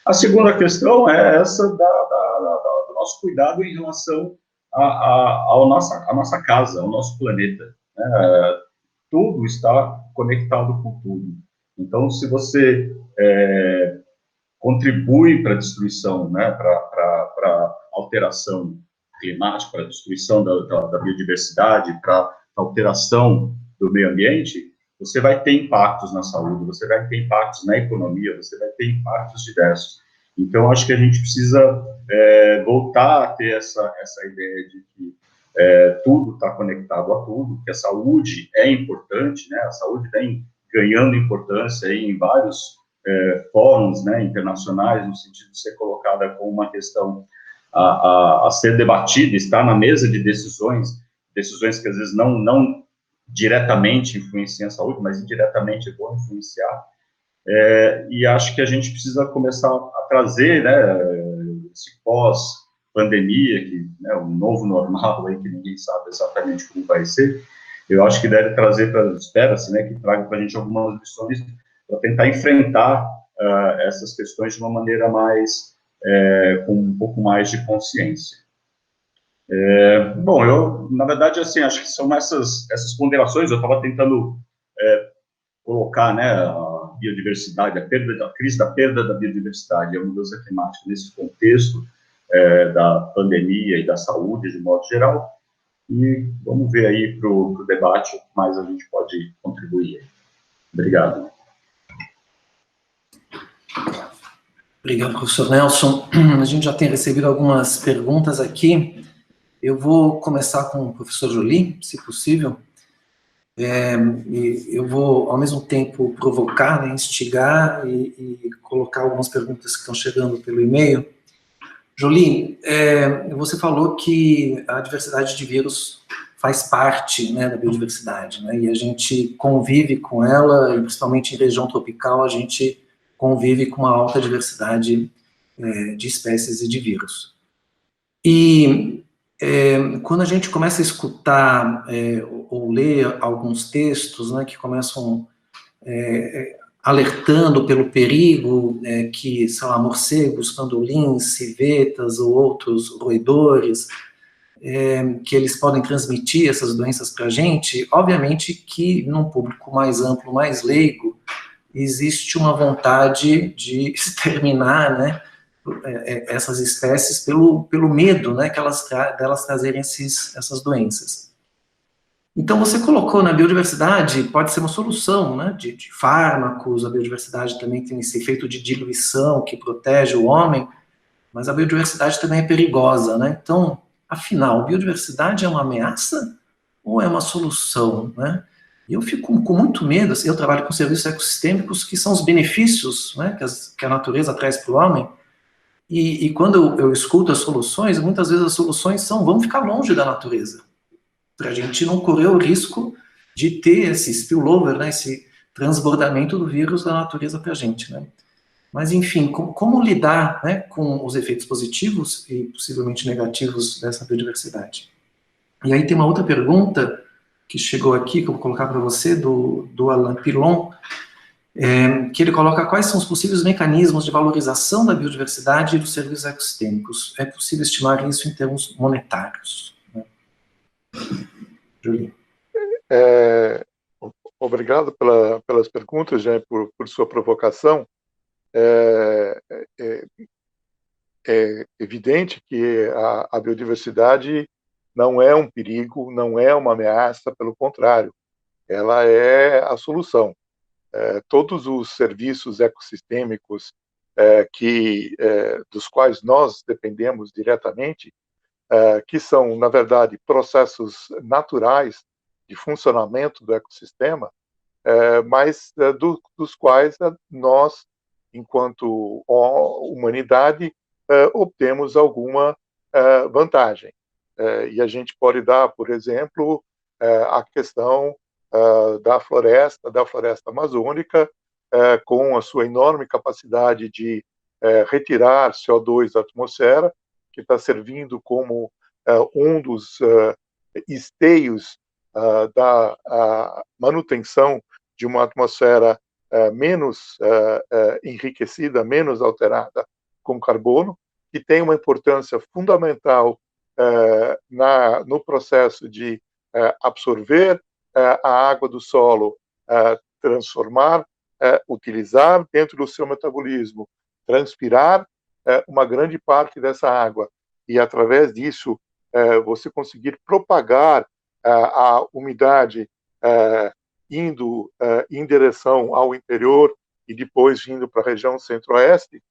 A segunda questão é essa do nosso cuidado em relação à nossa casa, ao nosso planeta. Né? Tudo está conectado com tudo. Então, se você contribui para a destruição, né, para alteração climática, para a destruição da biodiversidade, para a alteração do meio ambiente, você vai ter impactos na saúde, você vai ter impactos na economia, você vai ter impactos diversos. Então, acho que a gente precisa voltar a ter essa ideia de que tudo está conectado a tudo, que a saúde é importante, né? A saúde vem ganhando importância aí em vários fóruns, né, internacionais, no sentido de ser colocada como uma questão a ser debatida, estar na mesa de decisões que às vezes não diretamente influenciam a saúde, mas indiretamente vão influenciar. E acho que a gente precisa começar a trazer, né, esse pós-pandemia, que é um novo normal, aí, que ninguém sabe exatamente como vai ser. Eu acho que deve trazer, espera-se, né, que traga para a gente algumas lições para tentar enfrentar essas questões de uma maneira mais, com um pouco mais de consciência. Bom, eu, na verdade, assim, acho que são essas ponderações, eu estava tentando colocar, né, a biodiversidade, a crise da perda da biodiversidade e a mudança climática nesse contexto da pandemia e da saúde, de modo geral, e vamos ver aí para o debate o que mais a gente pode contribuir. Obrigado. Obrigado, professor Nelson. A gente já tem recebido algumas perguntas aqui. Eu vou começar com o professor Jolie, se possível. E eu vou, ao mesmo tempo, provocar, né, instigar e colocar algumas perguntas que estão chegando pelo e-mail. Jolie, você falou que a diversidade de vírus faz parte, né, da biodiversidade, né, e a gente convive com ela, e principalmente em região tropical, a gente convive com uma alta diversidade de espécies e de vírus. E quando a gente começa a escutar ou ler alguns textos, né, que começam alertando pelo perigo que, sei lá, morcegos, pangolins, civetas ou outros roedores, que eles podem transmitir essas doenças para a gente, obviamente que num público mais amplo, mais leigo, existe uma vontade de exterminar, né, essas espécies pelo medo, né, que delas trazerem essas doenças. Então, você colocou na biodiversidade, pode ser uma solução, né, de fármacos, a biodiversidade também tem esse efeito de diluição que protege o homem, mas a biodiversidade também é perigosa, né? Então, afinal, biodiversidade é uma ameaça ou é uma solução, né? E eu fico com muito medo, assim, eu trabalho com serviços ecossistêmicos que são os benefícios, né, que a natureza traz para o homem, e quando eu escuto as soluções, muitas vezes as soluções são, vamos ficar longe da natureza, para a gente não correr o risco de ter esse spillover, né, esse transbordamento do vírus da natureza para a gente, né? Mas, enfim, como lidar, né, com os efeitos positivos e possivelmente negativos dessa biodiversidade? E aí tem uma outra pergunta que chegou aqui, que eu vou colocar para você, do Alain Pilon, que ele coloca quais são os possíveis mecanismos de valorização da biodiversidade e dos serviços ecossistêmicos. É possível estimar isso em termos monetários? Julie. Obrigado pelas perguntas, né, por sua provocação. É evidente que a biodiversidade não é um perigo, não é uma ameaça, pelo contrário, ela é a solução. Todos os serviços ecossistêmicos dos quais nós dependemos diretamente, que são, na verdade, processos naturais de funcionamento do ecossistema, mas dos quais nós, enquanto humanidade, obtemos alguma vantagem. E a gente pode dar, por exemplo, a questão da floresta amazônica, com a sua enorme capacidade de retirar CO2 da atmosfera, que está servindo como um dos esteios da manutenção de uma atmosfera menos enriquecida, menos alterada com carbono, que tem uma importância fundamental no processo de absorver a água do solo, transformar, utilizar dentro do seu metabolismo, transpirar uma grande parte dessa água e, através disso, você conseguir propagar a umidade indo em direção ao interior e depois indo para a região centro-oeste,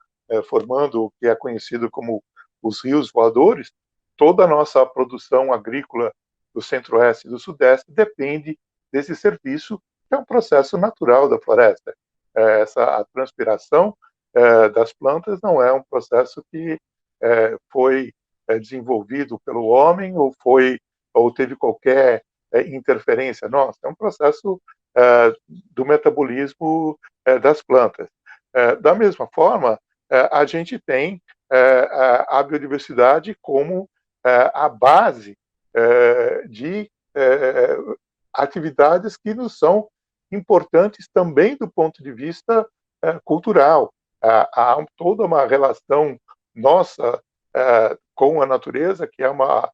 formando o que é conhecido como os rios voadores. Toda a nossa produção agrícola do centro-oeste e do sudeste depende desse serviço, que é um processo natural da floresta. A transpiração das plantas não é um processo que foi desenvolvido pelo homem ou teve qualquer interferência nossa. É um processo do metabolismo das plantas. Da mesma forma, a gente tem a biodiversidade como a base de atividades que nos são importantes também do ponto de vista cultural. Há toda uma relação nossa com a natureza, que é uma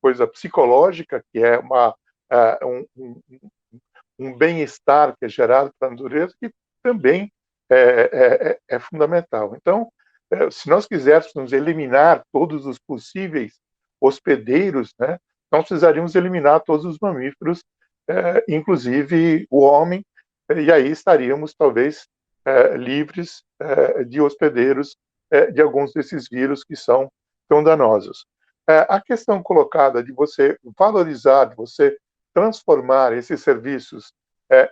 coisa psicológica, que é um bem-estar que é gerado pela natureza, que também é fundamental. Então, se nós quiséssemos eliminar todos os possíveis hospedeiros, né, nós precisaríamos eliminar todos os mamíferos, inclusive o homem, e aí estaríamos, talvez, livres de hospedeiros de alguns desses vírus que são tão danosos. A questão colocada de você valorizar, de você transformar esses serviços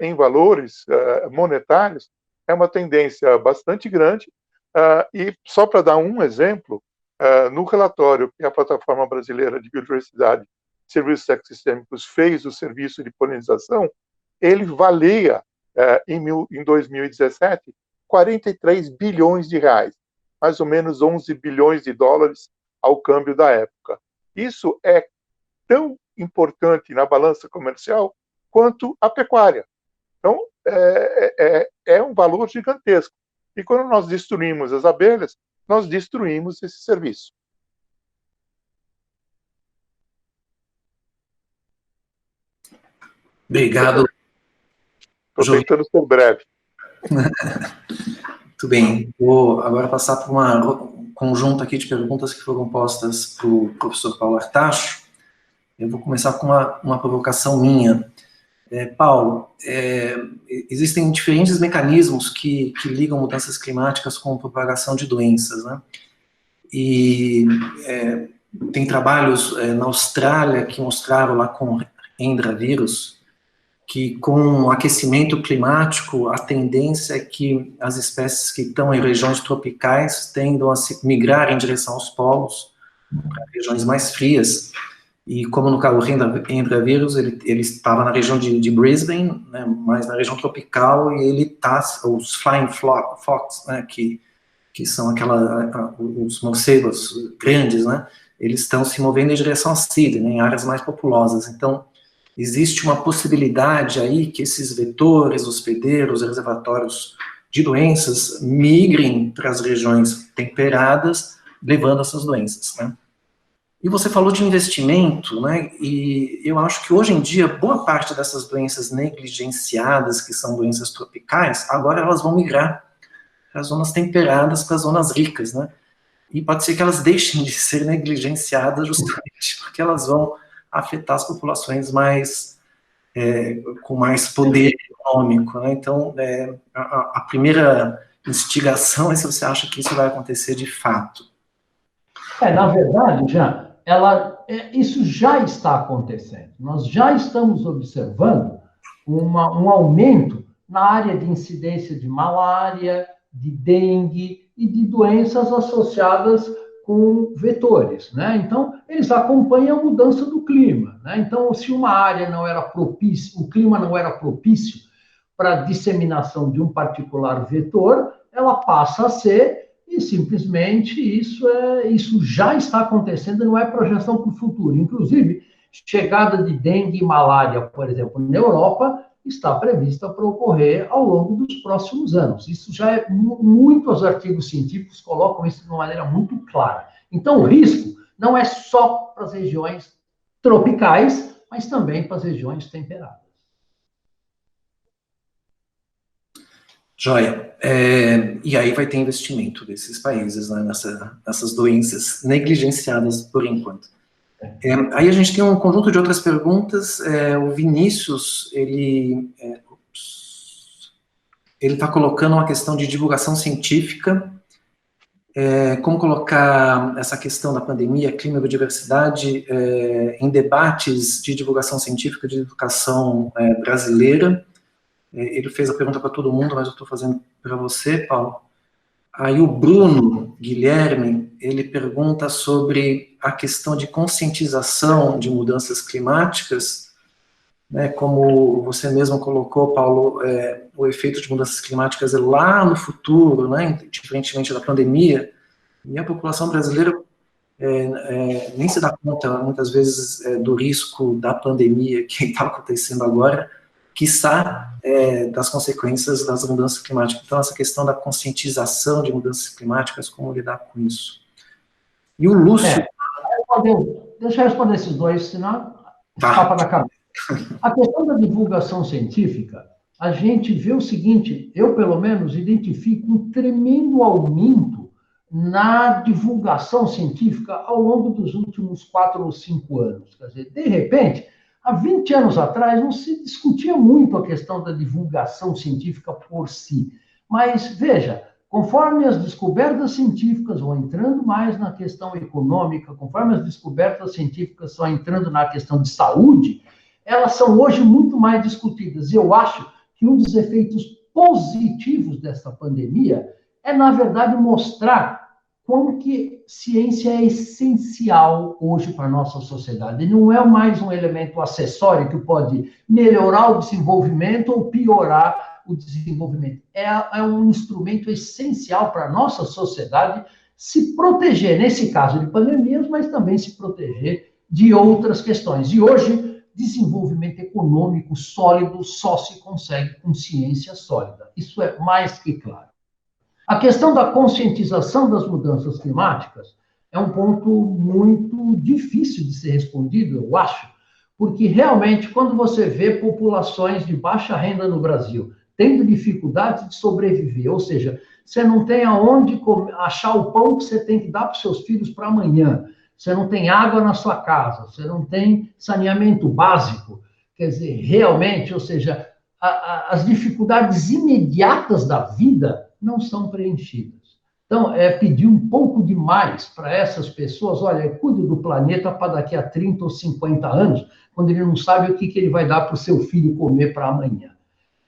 em valores monetários, é uma tendência bastante grande, e só para dar um exemplo, no relatório que a Plataforma Brasileira de Biodiversidade e Serviços Ecossistêmicos fez do serviço de polinização, ele valia, em 2017, 43 bilhões de reais, mais ou menos 11 bilhões de dólares ao câmbio da época. Isso é tão importante na balança comercial quanto a pecuária. Então, é um valor gigantesco. E quando nós destruímos as abelhas, nós destruímos esse serviço. Obrigado. Estou tentando ser breve. Muito bem. Vou agora passar por um conjunto aqui de perguntas que foram postas para o professor Paulo Artacho. Eu vou começar com uma provocação minha. Paulo, existem diferentes mecanismos que ligam mudanças climáticas com propagação de doenças, né? E tem trabalhos na Austrália que mostraram lá com Hendra vírus que com o aquecimento climático a tendência é que as espécies que estão em regiões tropicais tendam a se migrar em direção aos polos, para regiões mais frias. E como no caso do Hendra vírus, ele estava na região de Brisbane, né, mais na região tropical, e ele está, os flying fox, né, que são os morcegos grandes, né, eles estão se movendo em direção a Sydney, né, em áreas mais populosas. Então, existe uma possibilidade aí que esses vetores, hospedeiros, reservatórios de doenças migrem para as regiões temperadas, levando essas doenças, né. E você falou de investimento, né, e eu acho que hoje em dia, boa parte dessas doenças negligenciadas, que são doenças tropicais, agora elas vão migrar para as zonas temperadas, para as zonas ricas, né, e pode ser que elas deixem de ser negligenciadas justamente porque elas vão afetar as populações com mais poder econômico, né, então a primeira instigação é se você acha que isso vai acontecer de fato. Na verdade, Jean, isso já está acontecendo. Nós já estamos observando um aumento na área de incidência de malária, de dengue e de doenças associadas com vetores, né? Então, eles acompanham a mudança do clima, né? Então, se uma área não era propícia, o clima não era propício para a disseminação de um particular vetor, ela passa a ser. E simplesmente isso já está acontecendo, não é projeção para o futuro. Inclusive, chegada de dengue e malária, por exemplo, na Europa, está prevista para ocorrer ao longo dos próximos anos. Isso já muitos artigos científicos colocam isso de uma maneira muito clara. Então, o risco não é só para as regiões tropicais, mas também para as regiões temperadas. Joia. E aí vai ter investimento desses países, né, nessas doenças negligenciadas por enquanto. Aí a gente tem um conjunto de outras perguntas. O Vinícius, ele está colocando uma questão de divulgação científica, como colocar essa questão da pandemia, clima e biodiversidade em debates de divulgação científica de educação brasileira. Ele fez a pergunta para todo mundo, mas eu estou fazendo para você, Paulo. Aí o Bruno Guilherme, ele pergunta sobre a questão de conscientização de mudanças climáticas, né, como você mesmo colocou, Paulo, o efeito de mudanças climáticas é lá no futuro, né, diferentemente da pandemia, e a população brasileira nem se dá conta, muitas vezes, do risco da pandemia que está acontecendo agora, quiçá das consequências das mudanças climáticas. Então, essa questão da conscientização de mudanças climáticas, como lidar com isso. E o Lúcio... Deixa eu responder esses dois, senão escapa da cabeça. A questão da divulgação científica, a gente vê o seguinte, eu, pelo menos, identifico um tremendo aumento na divulgação científica ao longo dos últimos 4 ou 5 anos. Quer dizer, de repente... Há 20 anos atrás, não se discutia muito a questão da divulgação científica por si. Mas, veja, conforme as descobertas científicas vão entrando mais na questão econômica, conforme as descobertas científicas vão entrando na questão de saúde, elas são hoje muito mais discutidas. E eu acho que um dos efeitos positivos dessa pandemia é, na verdade, mostrar como que ciência é essencial hoje para a nossa sociedade. Não é mais um elemento acessório que pode melhorar o desenvolvimento ou piorar o desenvolvimento. É um instrumento essencial para a nossa sociedade se proteger, nesse caso de pandemias, mas também se proteger de outras questões. E hoje, desenvolvimento econômico sólido só se consegue com ciência sólida. Isso é mais que claro. A questão da conscientização das mudanças climáticas é um ponto muito difícil de ser respondido, eu acho, porque realmente, quando você vê populações de baixa renda no Brasil tendo dificuldade de sobreviver, ou seja, você não tem aonde achar o pão que você tem que dar para os seus filhos para amanhã, você não tem água na sua casa, você não tem saneamento básico, quer dizer, realmente, ou seja, as dificuldades imediatas da vida não são preenchidas. Então, é pedir um pouco demais para essas pessoas, olha, cuide do planeta para daqui a 30 ou 50 anos, quando ele não sabe o que ele vai dar para o seu filho comer para amanhã.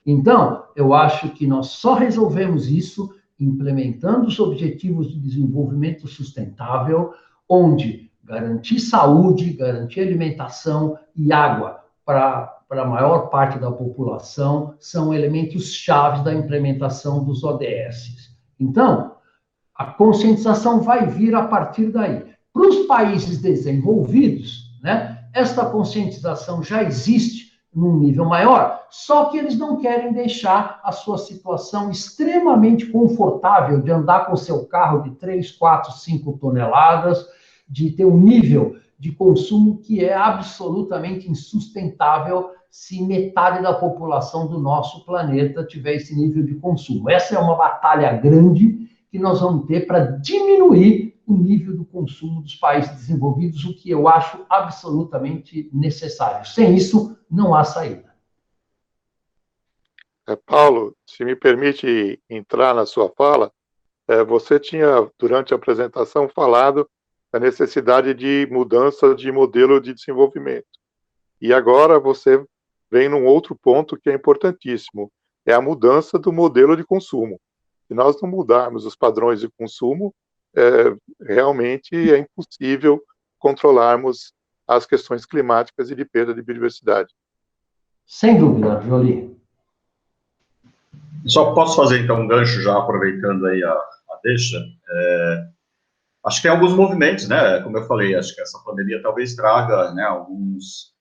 Então, eu acho que nós só resolvemos isso implementando os Objetivos de Desenvolvimento Sustentável, onde garantir saúde, garantir alimentação e água para a maior parte da população são elementos chaves da implementação dos ODS. Então, a conscientização vai vir a partir daí. Para os países desenvolvidos, né, esta conscientização já existe num nível maior, só que eles não querem deixar a sua situação extremamente confortável de andar com o seu carro de 3, 4, 5 toneladas, de ter um nível de consumo que é absolutamente insustentável se metade da população do nosso planeta tiver esse nível de consumo. Essa é uma batalha grande que nós vamos ter para diminuir o nível do consumo dos países desenvolvidos, o que eu acho absolutamente necessário. Sem isso, não há saída. Paulo, se me permite entrar na sua fala, você tinha, durante a apresentação, falado da necessidade de mudança de modelo de desenvolvimento. E agora você vem num outro ponto que é importantíssimo, é a mudança do modelo de consumo. Se nós não mudarmos os padrões de consumo, realmente é impossível controlarmos as questões climáticas e de perda de biodiversidade. Sem dúvida, Jolie. Só posso fazer, então, um gancho, já aproveitando aí a deixa. Acho que tem alguns movimentos, né? Como eu falei, acho que essa pandemia talvez traga, né, alguns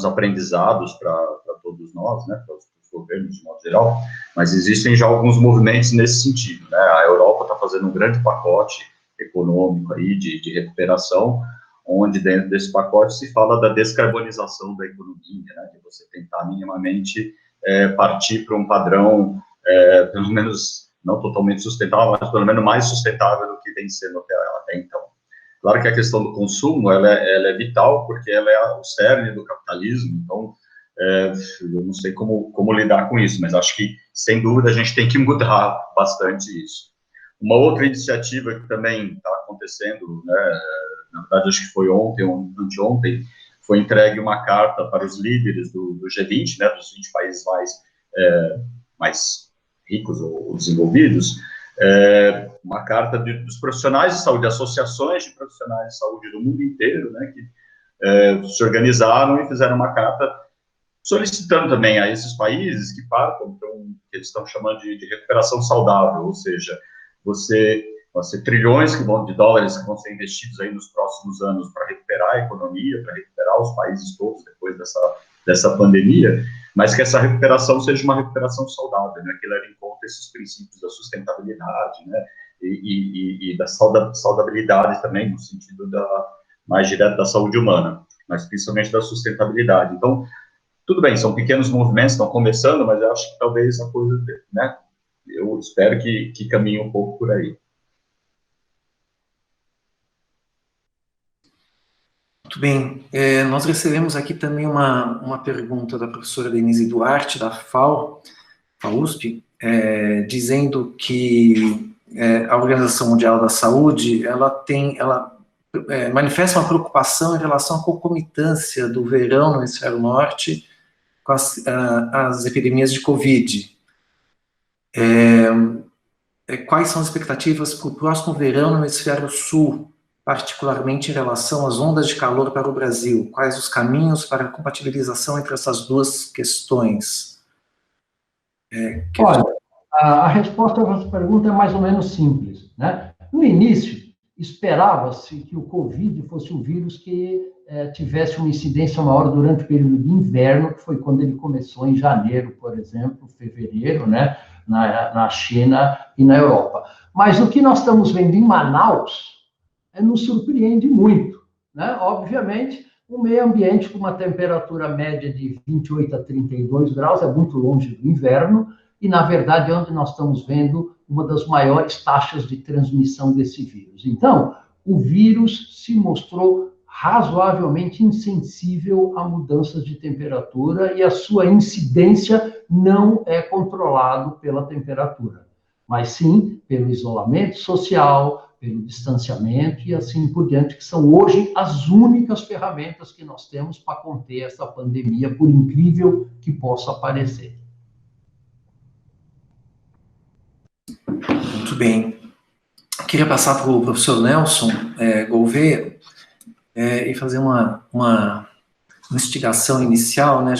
aprendizados para todos nós, né, para os governos de modo geral, mas existem já alguns movimentos nesse sentido, né? A Europa está fazendo um grande pacote econômico aí de recuperação, onde dentro desse pacote se fala da descarbonização da economia, né? De você tentar minimamente partir para um padrão, pelo menos não totalmente sustentável, mas pelo menos mais sustentável do que vem sendo até então. Claro que a questão do consumo, ela é vital, porque ela é o cerne do capitalismo, então, eu não sei como lidar com isso, mas acho que, sem dúvida, a gente tem que mudar bastante isso. Uma outra iniciativa que também está acontecendo, né, na verdade, acho que foi ontem ou anteontem, foi entregue uma carta para os líderes do G20, né, dos 20 países mais ricos ou desenvolvidos, uma carta dos profissionais de saúde, associações de profissionais de saúde do mundo inteiro, né, que se organizaram e fizeram uma carta solicitando também a esses países que partam para que eles estão chamando de recuperação saudável, ou seja, você trilhões de dólares que vão ser investidos aí nos próximos anos para recuperar a economia, para recuperar os países todos depois dessa pandemia, mas que essa recuperação seja uma recuperação saudável, né, que leve em conta esses princípios da sustentabilidade, né, e da saudabilidade também, no sentido mais direto da saúde humana, mas principalmente da sustentabilidade. Então, tudo bem, são pequenos movimentos, estão começando, mas eu acho que talvez a coisa, né, eu espero que caminhe um pouco por aí. Muito bem. Nós recebemos aqui também uma pergunta da professora Denise Duarte, da FAUSP, dizendo que a Organização Mundial da Saúde, ela manifesta uma preocupação em relação à concomitância do verão no hemisfério norte com as epidemias de Covid. Quais são as expectativas para o próximo verão no hemisfério sul, particularmente em relação às ondas de calor para o Brasil? Quais os caminhos para a compatibilização entre essas duas questões? Olha, a resposta a essa pergunta é mais ou menos simples, né? No início, esperava-se que o Covid fosse um vírus que tivesse uma incidência maior durante o período de inverno, que foi quando ele começou em janeiro, por exemplo, fevereiro, né, na China e na Europa. Mas o que nós estamos vendo em Manaus nos surpreende muito, né? Obviamente, o meio ambiente com uma temperatura média de 28 a 32 graus é muito longe do inverno, e, na verdade, é onde nós estamos vendo uma das maiores taxas de transmissão desse vírus. Então, o vírus se mostrou razoavelmente insensível a mudanças de temperatura e a sua incidência não é controlado pela temperatura, mas sim pelo isolamento social, pelo distanciamento e assim por diante, que são hoje as únicas ferramentas que nós temos para conter essa pandemia, por incrível que possa parecer. Muito bem. Eu queria passar para o professor Nelson Gouveia e fazer uma instigação inicial, né?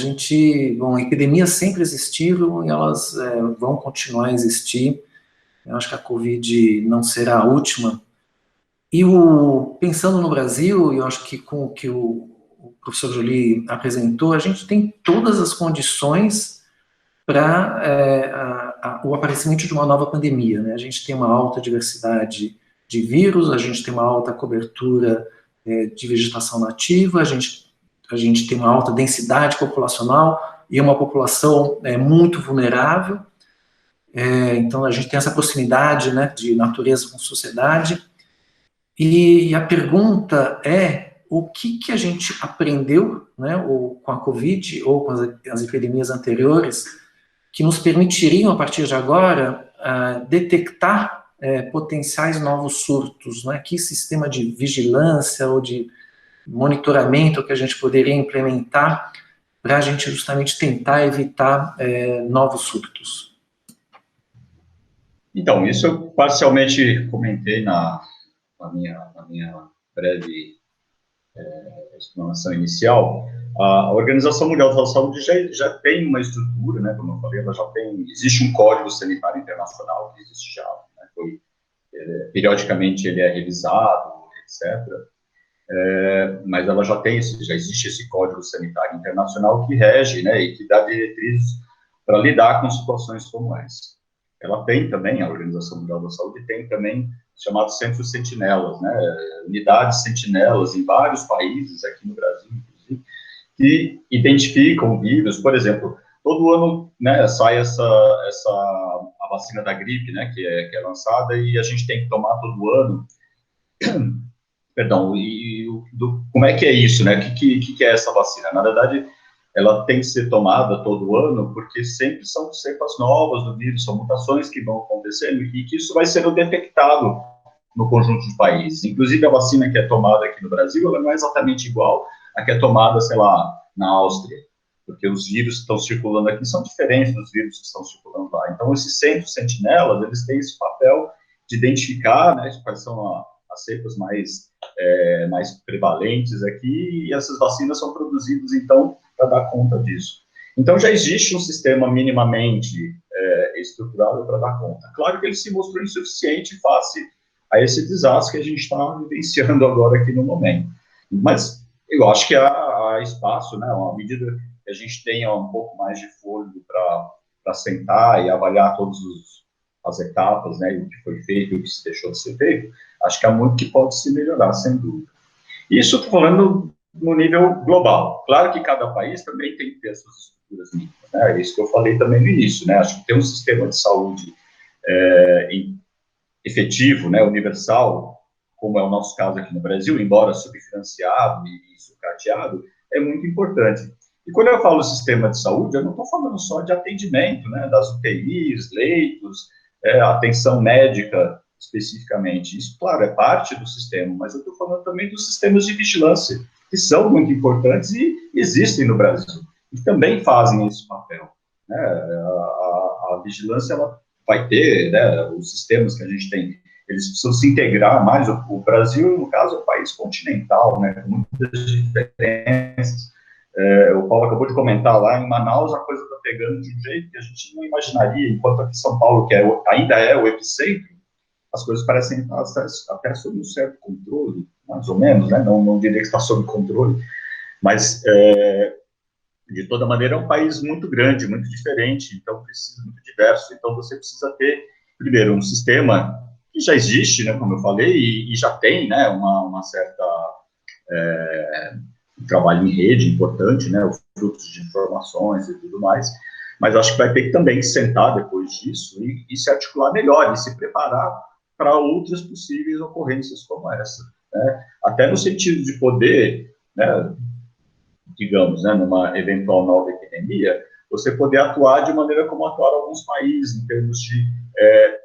Epidemias sempre existiram e elas vão continuar a existir. Eu acho que a Covid não será a última. E pensando no Brasil, eu acho que com o que o professor Joly apresentou, a gente tem todas as condições para o aparecimento de uma nova pandemia, né? A gente tem uma alta diversidade de vírus, a gente tem uma alta cobertura de vegetação nativa, a gente tem uma alta densidade populacional e uma população muito vulnerável. Então, a gente tem essa proximidade, né, de natureza com sociedade. E a pergunta é, o que a gente aprendeu, né, ou com a Covid, ou com as epidemias anteriores, que nos permitiriam, a partir de agora, detectar potenciais novos surtos, né? Que sistema de vigilância ou de monitoramento que a gente poderia implementar para a gente justamente tentar evitar novos surtos? Então, isso eu parcialmente comentei na minha breve explanação inicial. A Organização Mundial da Saúde já tem uma estrutura, né, como eu falei, existe um Código Sanitário Internacional que existe já, né, periodicamente ele é revisado, etc., mas ela já existe esse Código Sanitário Internacional que rege, né, e que dá diretrizes para lidar com situações como essa. Ela tem também, a Organização Mundial da Saúde tem também chamados centros sentinelas, né, unidades sentinelas em vários países, aqui no Brasil, inclusive, que identificam vírus. Por exemplo, todo ano, né, sai a vacina da gripe, né, que é lançada, e a gente tem que tomar todo ano. Perdão, como é que é isso, né? O que é essa vacina? Na verdade, ela tem que ser tomada todo ano, porque sempre são cepas novas do vírus, são mutações que vão acontecendo, e que isso vai sendo detectado no conjunto de países. Inclusive, a vacina que é tomada aqui no Brasil, ela não é exatamente igual à que é tomada, sei lá, na Áustria, porque os vírus que estão circulando aqui são diferentes dos vírus que estão circulando lá. Então, esses centros sentinelas, eles têm esse papel de identificar, né, quais são as cepas mais prevalentes aqui, e essas vacinas são produzidas, então, para dar conta disso. Então, já existe um sistema minimamente estruturado para dar conta. Claro que ele se mostrou insuficiente face a esse desastre que a gente está vivenciando agora aqui no momento. Mas eu acho que há espaço, né, à medida que a gente tenha um pouco mais de fôlego para sentar e avaliar todas as etapas, né, o que foi feito e o que se deixou de ser feito, acho que há muito que pode se melhorar, sem dúvida. Isso estou falando no nível global. Claro que cada país também tem que ter as suas estruturas mínimas, né? É isso que eu falei também no início, né? Acho que ter um sistema de saúde efetivo, né, universal, como é o nosso caso aqui no Brasil, embora subfinanciado e sucateado, é muito importante. E quando eu falo sistema de saúde, eu não estou falando só de atendimento, né, das UTIs, leitos, atenção médica, especificamente. Isso, claro, é parte do sistema, mas eu estou falando também dos sistemas de vigilância, que são muito importantes e existem no Brasil, e também fazem esse papel, né? A vigilância, ela vai ter, né, os sistemas que a gente tem, eles precisam se integrar mais. O Brasil, no caso, é um país continental, né, com muitas diferenças. O Paulo acabou de comentar, lá em Manaus a coisa está pegando de um jeito que a gente não imaginaria, enquanto aqui em São Paulo, que ainda é o epicentro, as coisas parecem até sob um certo controle, mais ou menos, né? Não diria que está sob controle, mas, de toda maneira, é um país muito grande, muito diferente, então precisa muito diverso. Então, você precisa ter, primeiro, um sistema que já existe, né, como eu falei, e já tem, né, uma certa um trabalho em rede importante, né, os fluxos de informações e tudo mais, mas acho que vai ter que também sentar depois disso e se articular melhor e se preparar para outras possíveis ocorrências como essa, né, até no sentido de poder, né, digamos, né, numa eventual nova epidemia, você poder atuar de maneira como atuaram alguns países, em termos de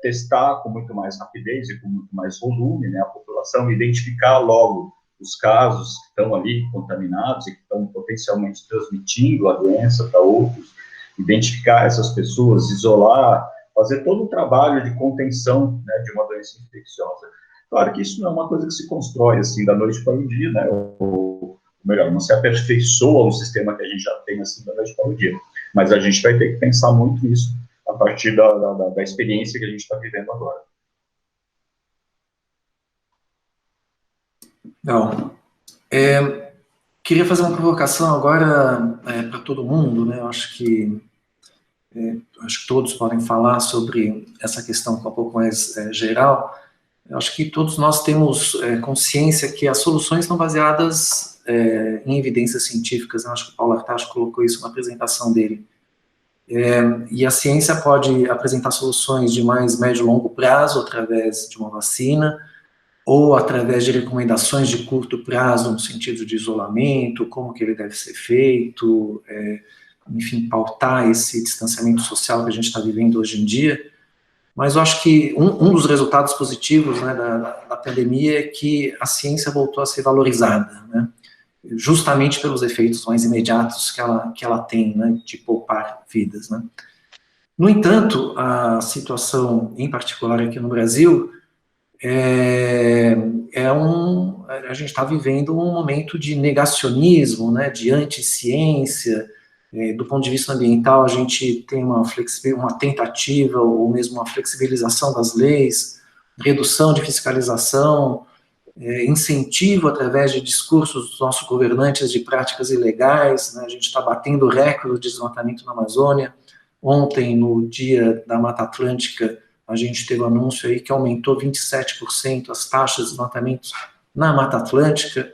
testar com muito mais rapidez e com muito mais volume, né, a população, identificar logo os casos que estão ali contaminados e que estão potencialmente transmitindo a doença para outros, identificar essas pessoas, isolar, fazer todo o trabalho de contenção, né, de uma doença infecciosa. Claro que isso não é uma coisa que se constrói assim da noite para o dia, né, ou melhor, não se aperfeiçoa o sistema que a gente já tem assim da noite para o dia, mas a gente vai ter que pensar muito nisso a partir da experiência que a gente está vivendo agora. Não. Queria fazer uma provocação agora para todo mundo, né? Eu acho que todos podem falar sobre essa questão com um pouco mais geral. Eu acho que todos nós temos consciência que as soluções estão baseadas em evidências científicas. Eu acho que o Paulo Artacho colocou isso na apresentação dele. E a ciência pode apresentar soluções de mais médio e longo prazo através de uma vacina, ou através de recomendações de curto prazo, no sentido de isolamento, como que ele deve ser feito, enfim, pautar esse distanciamento social que a gente está vivendo hoje em dia. Mas eu acho que um dos resultados positivos, né, da pandemia é que a ciência voltou a ser valorizada, né, justamente pelos efeitos mais imediatos que ela tem, né, de poupar vidas, né. No entanto, a situação, em particular aqui no Brasil, a gente está vivendo um momento de negacionismo, né, de anti-ciência. Do ponto de vista ambiental, a gente tem uma tentativa, ou mesmo uma flexibilização das leis, redução de fiscalização, incentivo através de discursos dos nossos governantes de práticas ilegais, né, a gente está batendo recorde de desmatamento na Amazônia. Ontem, no dia da Mata Atlântica, a gente teve um anúncio aí que aumentou 27% as taxas de desmatamento na Mata Atlântica,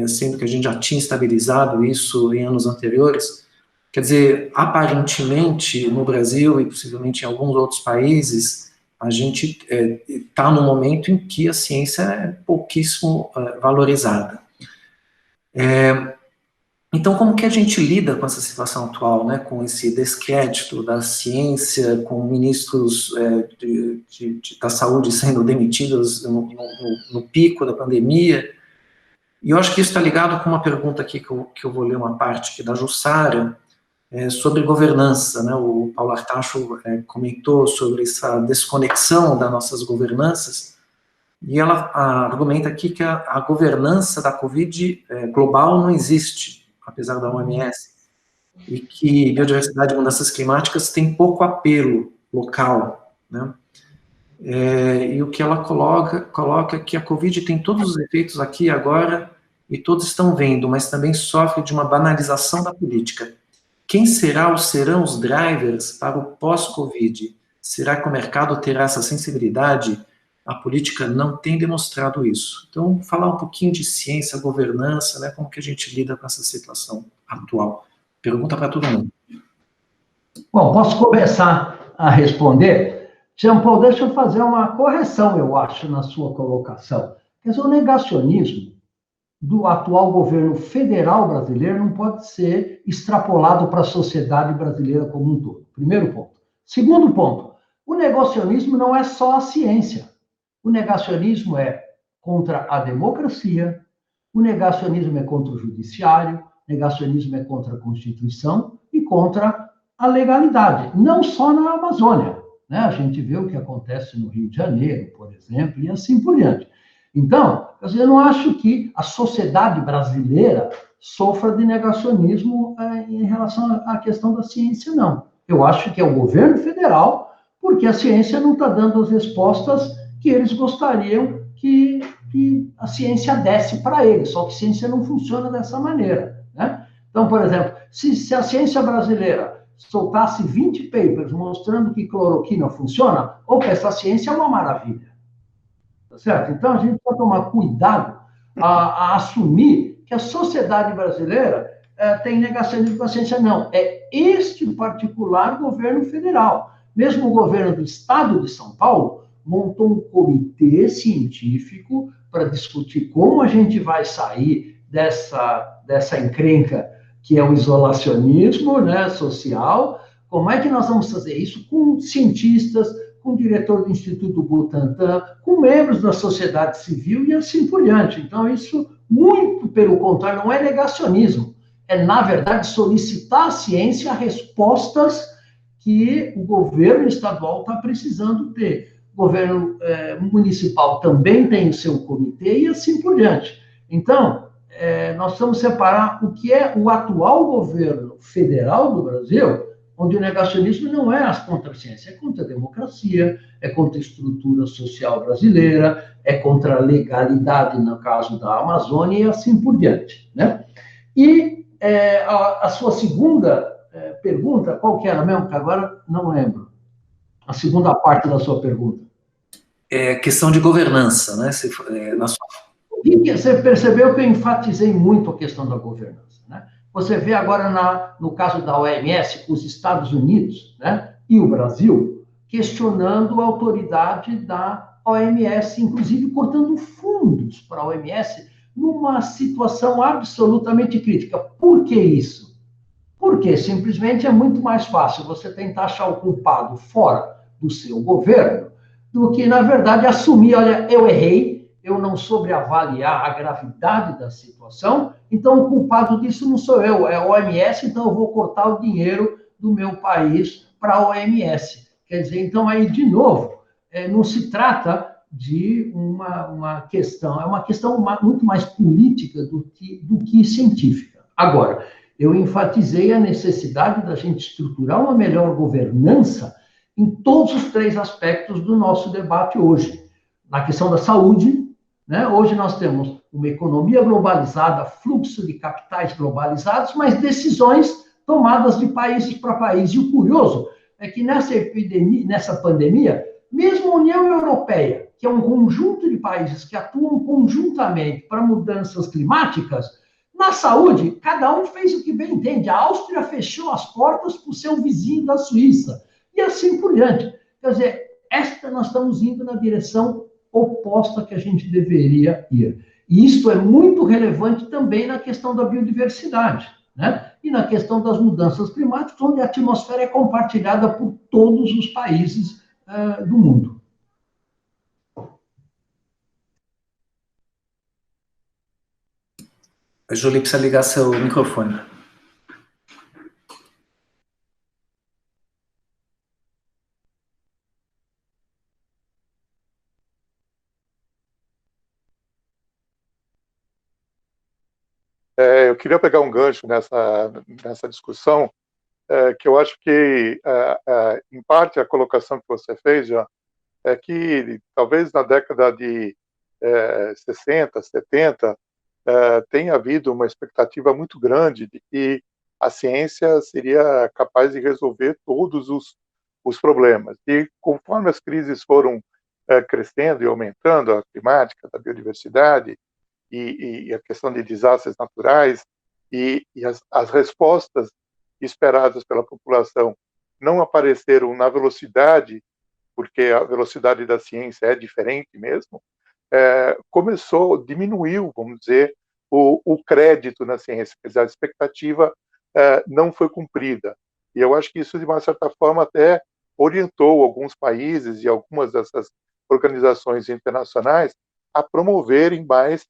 sendo que a gente já tinha estabilizado isso em anos anteriores. Quer dizer, aparentemente, no Brasil e possivelmente em alguns outros países, a gente está num momento em que a ciência é pouquíssimo valorizada. Então, como que a gente lida com essa situação atual, né, com esse descrédito da ciência, com ministros da saúde sendo demitidos no pico da pandemia? E eu acho que isso está ligado com uma pergunta aqui que eu vou ler uma parte aqui da Jussara, sobre governança, né? O Paulo Artacho comentou sobre essa desconexão das nossas governanças, e ela argumenta aqui que a governança da Covid global não existe, apesar da OMS, e que biodiversidade e mudanças climáticas tem pouco apelo local, né? E o que ela coloca que a Covid tem todos os efeitos aqui e agora, e todos estão vendo, mas também sofre de uma banalização da política. Quem serão os drivers para o pós-Covid? Será que o mercado terá essa sensibilidade? A política não tem demonstrado isso. Então, falar um pouquinho de ciência, governança, né, como que a gente lida com essa situação atual. Pergunta para todo mundo. Bom, posso começar a responder? Jean Paul, deixa eu fazer uma correção, eu acho, na sua colocação. Quer dizer, o negacionismo do atual governo federal brasileiro não pode ser extrapolado para a sociedade brasileira como um todo. Primeiro ponto. Segundo ponto, o negacionismo não é só a ciência. O negacionismo é contra a democracia, o negacionismo é contra o judiciário, o negacionismo é contra a Constituição e contra a legalidade, não só na Amazônia, né? A gente vê o que acontece no Rio de Janeiro, por exemplo, e assim por diante. Então, eu não acho que a sociedade brasileira sofra de negacionismo em relação à questão da ciência, não. Eu acho que é o governo federal, porque a ciência não está dando as respostas que eles gostariam que a ciência desse para eles, só que a ciência não funciona dessa maneira, né? Então, por exemplo, se a ciência brasileira soltasse 20 papers mostrando que cloroquina funciona, opa, essa ciência é uma maravilha, tá certo? Então, a gente precisa tomar cuidado a assumir que a sociedade brasileira tem negacionismo com a ciência. Não, é este particular governo federal. Mesmo o governo do estado de São Paulo montou um comitê científico para discutir como a gente vai sair dessa encrenca que é o isolacionismo, né, social. Como é que nós vamos fazer isso com cientistas, com o diretor do Instituto Butantan, com membros da sociedade civil e assim por diante. Então, isso, muito pelo contrário, não é negacionismo. É, na verdade, solicitar à ciência respostas que o governo estadual está precisando ter. O governo municipal também tem o seu comitê e assim por diante. Então, nós vamos separar o que é o atual governo federal do Brasil, onde o negacionismo não é contra a ciência, é contra a democracia, é contra a estrutura social brasileira, é contra a legalidade, no caso da Amazônia, e assim por diante, né? E a sua segunda pergunta, qual que era mesmo? Que agora não lembro. A segunda parte da sua pergunta. É questão de governança, né? Você percebeu que eu enfatizei muito a questão da governança, né? Você vê agora no caso da OMS, os Estados Unidos, né, e o Brasil, questionando a autoridade da OMS, inclusive cortando fundos para a OMS, numa situação absolutamente crítica. Por que isso? Porque simplesmente é muito mais fácil você tentar achar o culpado fora do seu governo do que, na verdade, assumir, olha, eu errei, eu não soube avaliar a gravidade da situação, então o culpado disso não sou eu, é a OMS, então eu vou cortar o dinheiro do meu país para a OMS. Quer dizer, então aí, de novo, não se trata de uma questão, é uma questão muito mais política do que científica. Agora, eu enfatizei a necessidade da gente estruturar uma melhor governança em todos os três aspectos do nosso debate hoje. Na questão da saúde, né? Hoje nós temos uma economia globalizada, fluxo de capitais globalizados, mas decisões tomadas de países para país. E o curioso é que nessa pandemia, mesmo a União Europeia, que é um conjunto de países que atuam conjuntamente para mudanças climáticas, na saúde, cada um fez o que bem entende. A Áustria fechou as portas para o seu vizinho da Suíça, e assim por diante. Quer dizer, nós estamos indo na direção oposta que a gente deveria ir. E isso é muito relevante também na questão da biodiversidade, né? E na questão das mudanças climáticas, onde a atmosfera é compartilhada por todos os países do mundo. A Júlia precisa ligar seu microfone. Eu queria pegar um gancho nessa discussão, que eu acho que, em parte, a colocação que você fez, já, é que talvez na década de 60, 70, tenha havido uma expectativa muito grande de que a ciência seria capaz de resolver todos os problemas. E conforme as crises foram crescendo e aumentando, a climática, da biodiversidade, e a questão de desastres naturais, e as respostas esperadas pela população não apareceram na velocidade, porque a velocidade da ciência é diferente mesmo, diminuiu, vamos dizer, o crédito na ciência, quer dizer, a expectativa não foi cumprida. E eu acho que isso, de uma certa forma, até orientou alguns países e algumas dessas organizações internacionais a promoverem mais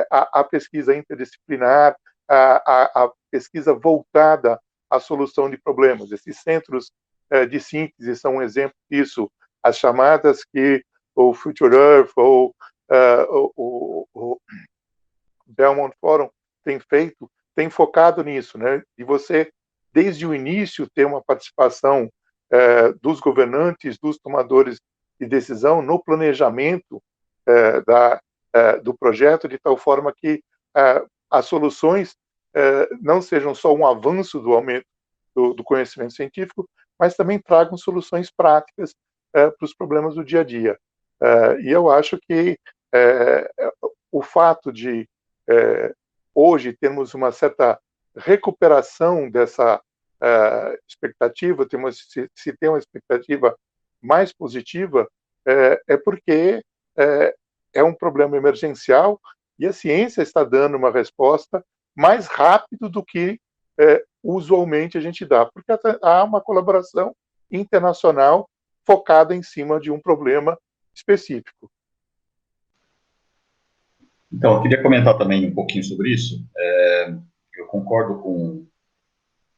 a pesquisa interdisciplinar, a pesquisa voltada à solução de problemas. Esses centros de síntese são um exemplo disso. As chamadas que o Future Earth ou o Belmont Forum tem focado nisso, né? E você, desde o início, ter uma participação dos governantes, dos tomadores de decisão no planejamento do projeto, de tal forma que as soluções não sejam só um avanço do aumento do conhecimento científico, mas também tragam soluções práticas para os problemas do dia a dia. E eu acho que o fato de hoje termos uma certa recuperação dessa expectativa, se tem uma expectativa mais positiva, é porque é um problema emergencial e a ciência está dando uma resposta mais rápido do que usualmente a gente dá, porque há uma colaboração internacional focada em cima de um problema específico. Então, eu queria comentar também um pouquinho sobre isso. Eu concordo com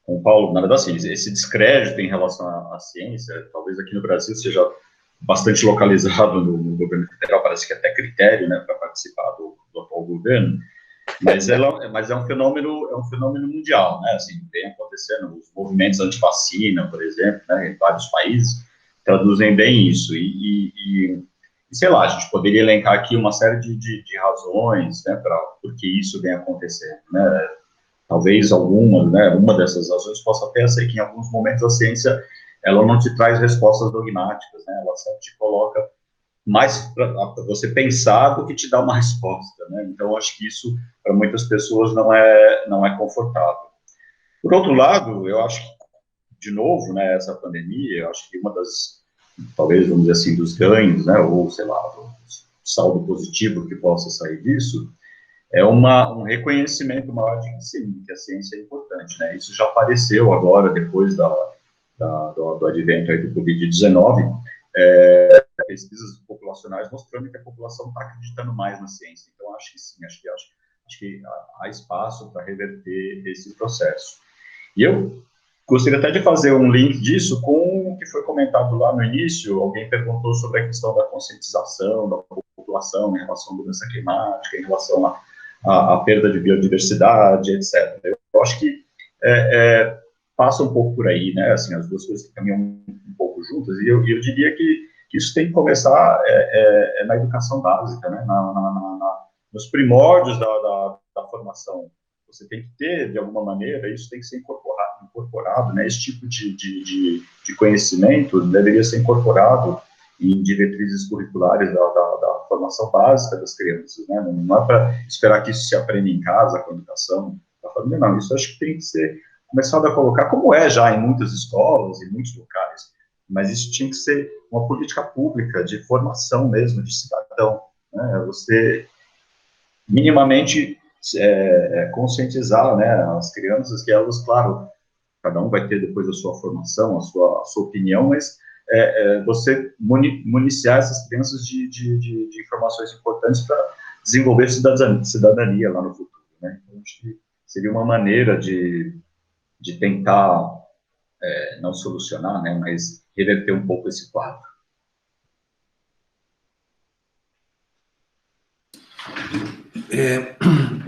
o Paulo, na verdade, assim, esse descrédito em relação à ciência, talvez aqui no Brasil seja bastante localizado no governo federal, parece que até critério, né, para participar do atual governo, mas é um fenômeno mundial, né, assim, vem acontecendo, os movimentos anti-vacina, por exemplo, né, em vários países, traduzem bem isso, e sei lá, a gente poderia elencar aqui uma série de razões, né, por que isso vem acontecendo, né, talvez algumas, né, uma dessas razões possa até ser que em alguns momentos a ciência, ela não te traz respostas dogmáticas, né, ela sempre te coloca mais para você pensar do que te dar uma resposta, né, então acho que isso, para muitas pessoas, não é confortável. Por outro lado, eu acho que, de novo, né, essa pandemia, eu acho que uma das, talvez, vamos dizer assim, dos ganhos, né, ou, sei lá, do saldo positivo que possa sair disso, é um reconhecimento maior de que sim, que a ciência é importante, né, isso já apareceu agora, depois do advento aí do Covid-19, pesquisas populacionais mostrando que a população está acreditando mais na ciência, então acho que sim, acho que há espaço para reverter esse processo. E eu gostaria até de fazer um link disso com o que foi comentado lá no início. Alguém perguntou sobre a questão da conscientização da população em relação à mudança climática, em relação à perda de biodiversidade, etc. Eu acho que passa um pouco por aí, né? Assim, as duas coisas caminham um pouco juntas, e eu diria que isso tem que começar na educação básica, né? Nos primórdios da formação. Você tem que ter, de alguma maneira, isso tem que ser incorporado, né? Esse tipo de conhecimento deveria ser incorporado em diretrizes curriculares da formação básica das crianças, né? Não é para esperar que isso se aprenda em casa, com a educação da família, não. Isso acho que tem que ser começado a colocar, como já em muitas escolas, em muitos locais, mas isso tinha que ser uma política pública de formação mesmo, de cidadão, né? Você minimamente conscientizar, né, as crianças que elas, claro, cada um vai ter depois a sua formação, a sua opinião, mas você municiar essas crianças de informações importantes para desenvolver cidadania lá no futuro, né? Então, acho que seria uma maneira de tentar não solucionar, né, mas reverter um pouco esse quadro.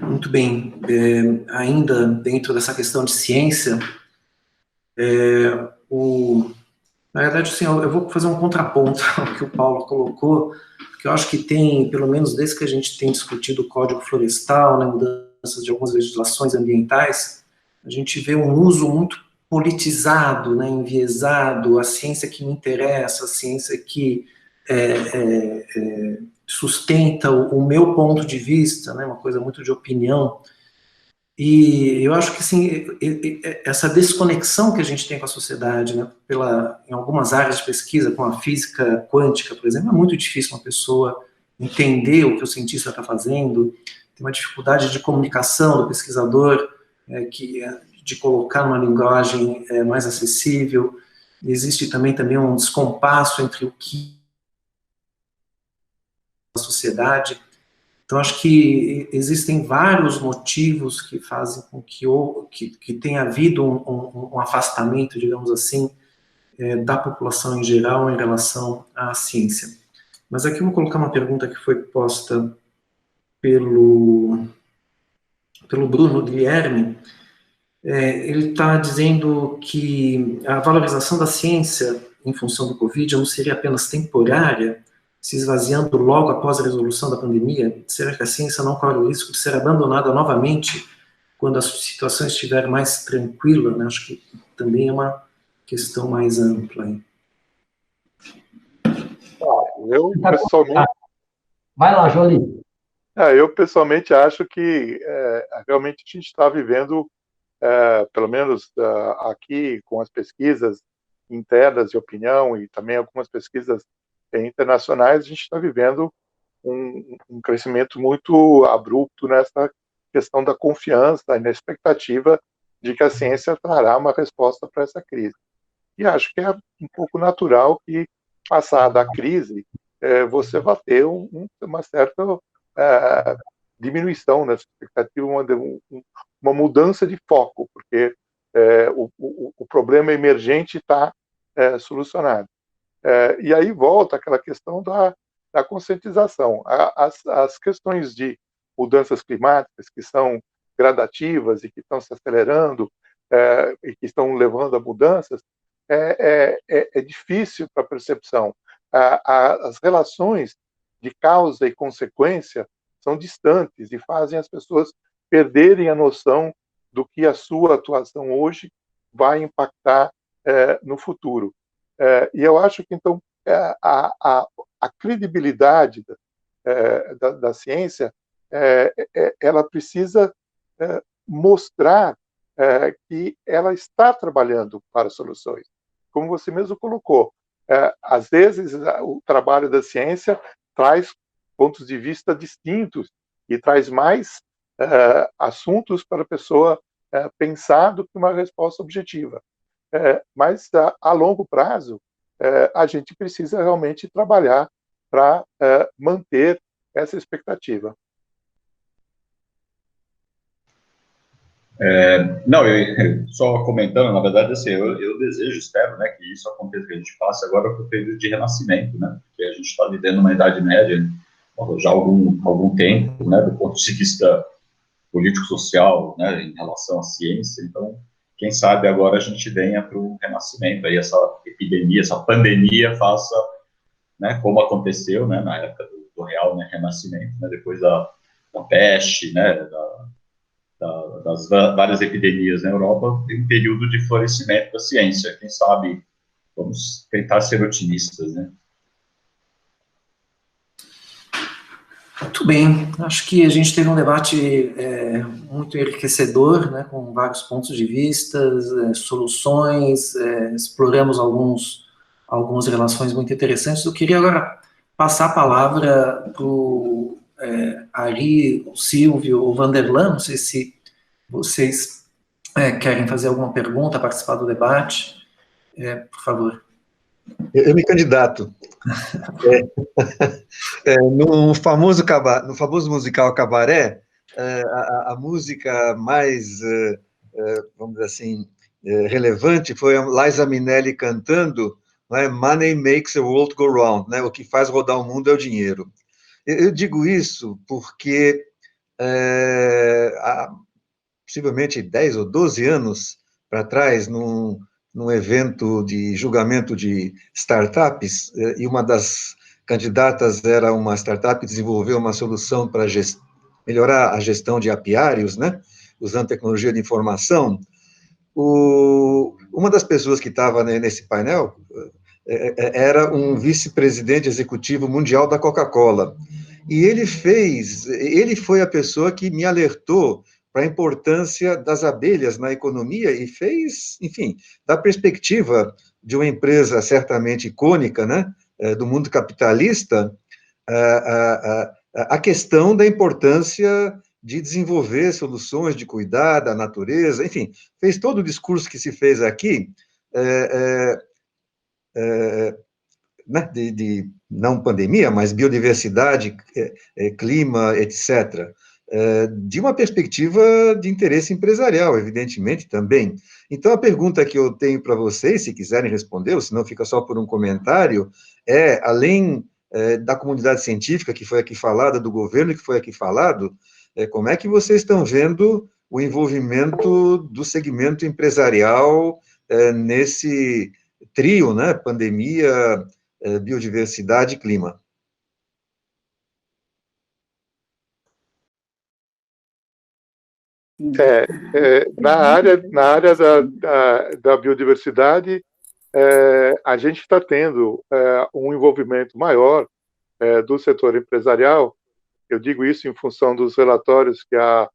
Muito bem. Ainda dentro dessa questão de ciência, na verdade, assim, eu vou fazer um contraponto ao que o Paulo colocou, porque eu acho que tem, pelo menos desde que a gente tem discutido o Código Florestal, né, mudanças de algumas legislações ambientais, a gente vê um uso muito politizado, né, enviesado, a ciência que me interessa, a ciência que sustenta o meu ponto de vista, né, uma coisa muito de opinião. E eu acho que, assim, essa desconexão que a gente tem com a sociedade, né, em algumas áreas de pesquisa, como a física quântica, por exemplo, é muito difícil uma pessoa entender o que o cientista está fazendo, tem uma dificuldade de comunicação do pesquisador, de colocar uma linguagem mais acessível. Existe também um descompasso entre o que a sociedade. Então, acho que existem vários motivos que fazem com que tenha havido um afastamento, digamos assim, da população em geral em relação à ciência. Mas aqui eu vou colocar uma pergunta que foi posta pelo Bruno Guilherme. Ele está dizendo que a valorização da ciência em função do Covid não seria apenas temporária, se esvaziando logo após a resolução da pandemia? Será que a ciência não corre o risco de ser abandonada novamente quando a situação estiver mais tranquila, né? Acho que também é uma questão mais ampla aí. Eu, pessoalmente... Vai lá, Jolie. Eu, pessoalmente, acho que realmente a gente está vivendo, pelo menos aqui, com as pesquisas internas de opinião e também algumas pesquisas internacionais, a gente está vivendo um crescimento muito abrupto nessa questão da confiança e na expectativa de que a ciência trará uma resposta para essa crise. E acho que é um pouco natural que, passada a crise, você vai ter uma certa diminuição nessa expectativa, uma mudança de foco, porque o problema emergente está solucionado. E aí volta aquela questão da conscientização. As questões de mudanças climáticas, que são gradativas e que estão se acelerando e que estão levando a mudanças, é difícil para a percepção. As relações de causa e consequência são distantes e fazem as pessoas perderem a noção do que a sua atuação hoje vai impactar no futuro. E eu acho que, então, a credibilidade da ciência, ela precisa mostrar que ela está trabalhando para soluções. Como você mesmo colocou, às vezes o trabalho da ciência traz pontos de vista distintos e traz mais assuntos para a pessoa pensar do que uma resposta objetiva. Mas, a longo prazo, a gente precisa realmente trabalhar para manter essa expectativa. Não, só comentando, na verdade, assim, eu desejo, espero, né, que isso aconteça, que a gente passe agora para o período de renascimento, né, porque a gente está vivendo uma Idade Média já há algum tempo, né, do ponto de vista político-social, né, em relação à ciência. Então, quem sabe agora a gente venha para o renascimento, aí essa epidemia, essa pandemia faça, né, como aconteceu, né, na época do real, né, renascimento, né, depois da peste, né, das várias epidemias na Europa, tem um período de florescimento da ciência. Quem sabe vamos tentar ser otimistas, né? Muito bem, acho que a gente teve um debate muito enriquecedor, né, com vários pontos de vista, soluções, exploramos algumas relações muito interessantes. Eu queria agora passar a palavra para o Ari, o Silvio, o Vanderlan, não sei se vocês querem fazer alguma pergunta, participar do debate, por favor. Eu me candidato. No famoso musical Cabaré, a música mais, vamos dizer assim, relevante foi a Liza Minnelli cantando, né, Money makes the world go round, né, o que faz rodar o mundo é o dinheiro. Eu digo isso porque há possivelmente 10 ou 12 anos para trás, num evento de julgamento de startups, e uma das candidatas era uma startup que desenvolveu uma solução para melhorar a gestão de apiários, né, usando tecnologia de informação. Uma das pessoas que estava nesse painel era um vice-presidente executivo mundial da Coca-Cola. E ele foi a pessoa que me alertou para a importância das abelhas na economia e fez, enfim, da perspectiva de uma empresa certamente icônica, né, do mundo capitalista, a questão da importância de desenvolver soluções de cuidar da natureza, enfim, fez todo o discurso que se fez aqui, né, de não pandemia, mas biodiversidade, clima, etc., de uma perspectiva de interesse empresarial, evidentemente, também. Então, a pergunta que eu tenho para vocês, se quiserem responder, ou se não fica só por um comentário, além da comunidade científica, que foi aqui falada, do governo, que foi aqui falado, como é que vocês estão vendo o envolvimento do segmento empresarial nesse trio, né? Pandemia, biodiversidade e clima. Na área da biodiversidade, a gente está tendo um envolvimento maior do setor empresarial. Eu digo isso em função dos relatórios que a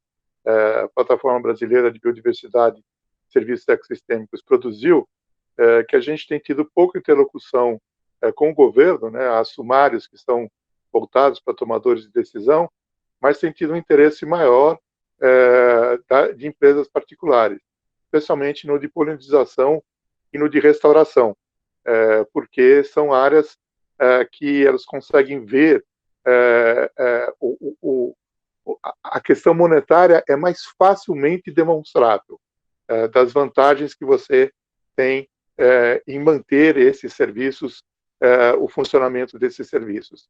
Plataforma Brasileira de Biodiversidade e Serviços Ecossistêmicos produziu, que a gente tem tido pouca interlocução com o governo, né, as sumários que são voltados para tomadores de decisão, mas tem tido um interesse maior de empresas particulares, especialmente no de polinização e no de restauração, porque são áreas que elas conseguem ver a questão monetária é mais facilmente demonstrável, das vantagens que você tem em manter esses serviços, o funcionamento desses serviços.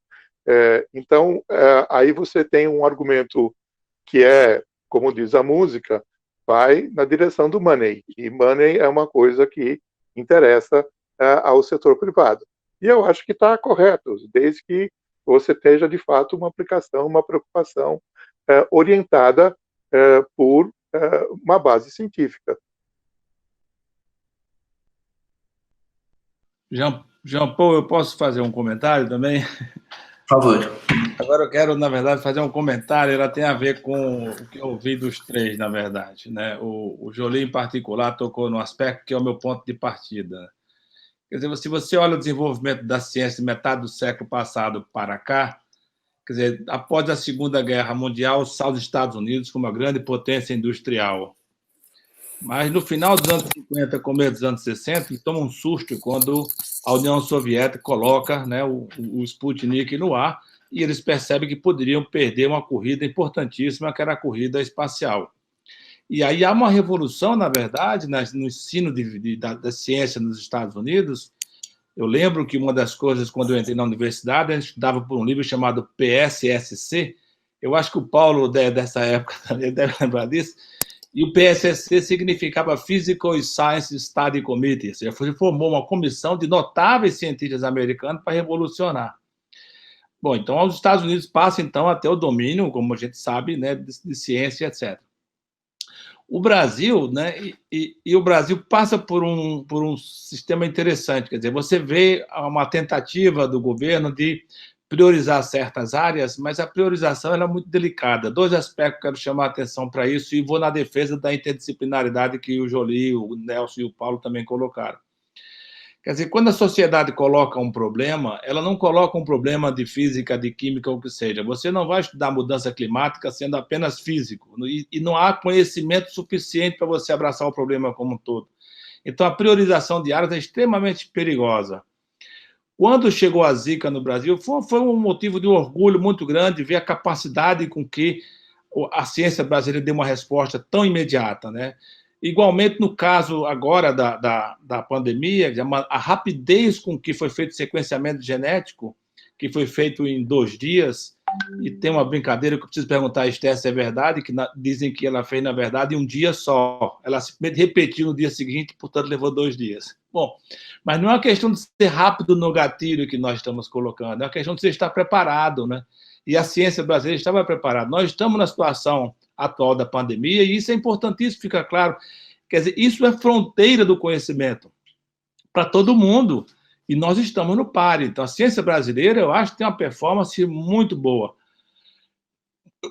Então, aí você tem um argumento que como diz a música, vai na direção do money, e money é uma coisa que interessa ao setor privado. E eu acho que está correto, desde que você esteja, de fato, uma aplicação, uma preocupação orientada por uma base científica. Jean Paul, eu posso fazer um comentário também? Por favor. Agora eu quero, na verdade, fazer um comentário, ela tem a ver com o que eu ouvi dos três, na verdade, né? O Joly, em particular, tocou no aspecto que é o meu ponto de partida. Quer dizer, se você olha o desenvolvimento da ciência de metade do século passado para cá, quer dizer, após a Segunda Guerra Mundial, sai os Estados Unidos como uma grande potência industrial. Mas no final dos anos 50, começo dos anos 60, ele toma um susto quando a União Soviética coloca, né, o Sputnik no ar, e eles percebem que poderiam perder uma corrida importantíssima, que era a corrida espacial. E aí há uma revolução, na verdade, no ensino da ciência nos Estados Unidos. Eu lembro que uma das coisas, quando eu entrei na universidade, a gente estudava por um livro chamado PSSC. Eu acho que o Paulo, dessa época, também deve lembrar disso. E o PSSC significava Physical Science Study Committee, ou seja, formou uma comissão de notáveis cientistas americanos para revolucionar. Bom, então os Estados Unidos passam então a ter o domínio, como a gente sabe, né, de ciência, etc. O Brasil, né, e o Brasil passa por um sistema interessante, quer dizer, você vê uma tentativa do governo de priorizar certas áreas, mas a priorização é muito delicada. Dois aspectos que eu quero chamar a atenção para isso, e vou na defesa da interdisciplinaridade que o Joly, o Nelson e o Paulo também colocaram. Quer dizer, quando a sociedade coloca um problema, ela não coloca um problema de física, de química, ou o que seja. Você não vai estudar mudança climática sendo apenas físico, e não há conhecimento suficiente para você abraçar o problema como um todo. Então, a priorização de áreas é extremamente perigosa. Quando chegou a Zika no Brasil, foi um motivo de orgulho muito grande ver a capacidade com que a ciência brasileira deu uma resposta tão imediata, né? Igualmente, no caso agora da pandemia, a rapidez com que foi feito o sequenciamento genético, que foi feito em 2 dias, e tem uma brincadeira que eu preciso perguntar a Esther se é verdade, que dizem que ela fez, na verdade, em um dia só. Ela simplesmente repetiu no dia seguinte, portanto, levou 2 dias. Bom, mas não é uma questão de ser rápido no gatilho que nós estamos colocando, é uma questão de você estar preparado, né? E a ciência brasileira estava preparada. Nós estamos na situação atual da pandemia, e isso é importantíssimo, fica claro. Quer dizer, isso é fronteira do conhecimento para todo mundo, e nós estamos no páreo. Então, a ciência brasileira, eu acho que tem uma performance muito boa.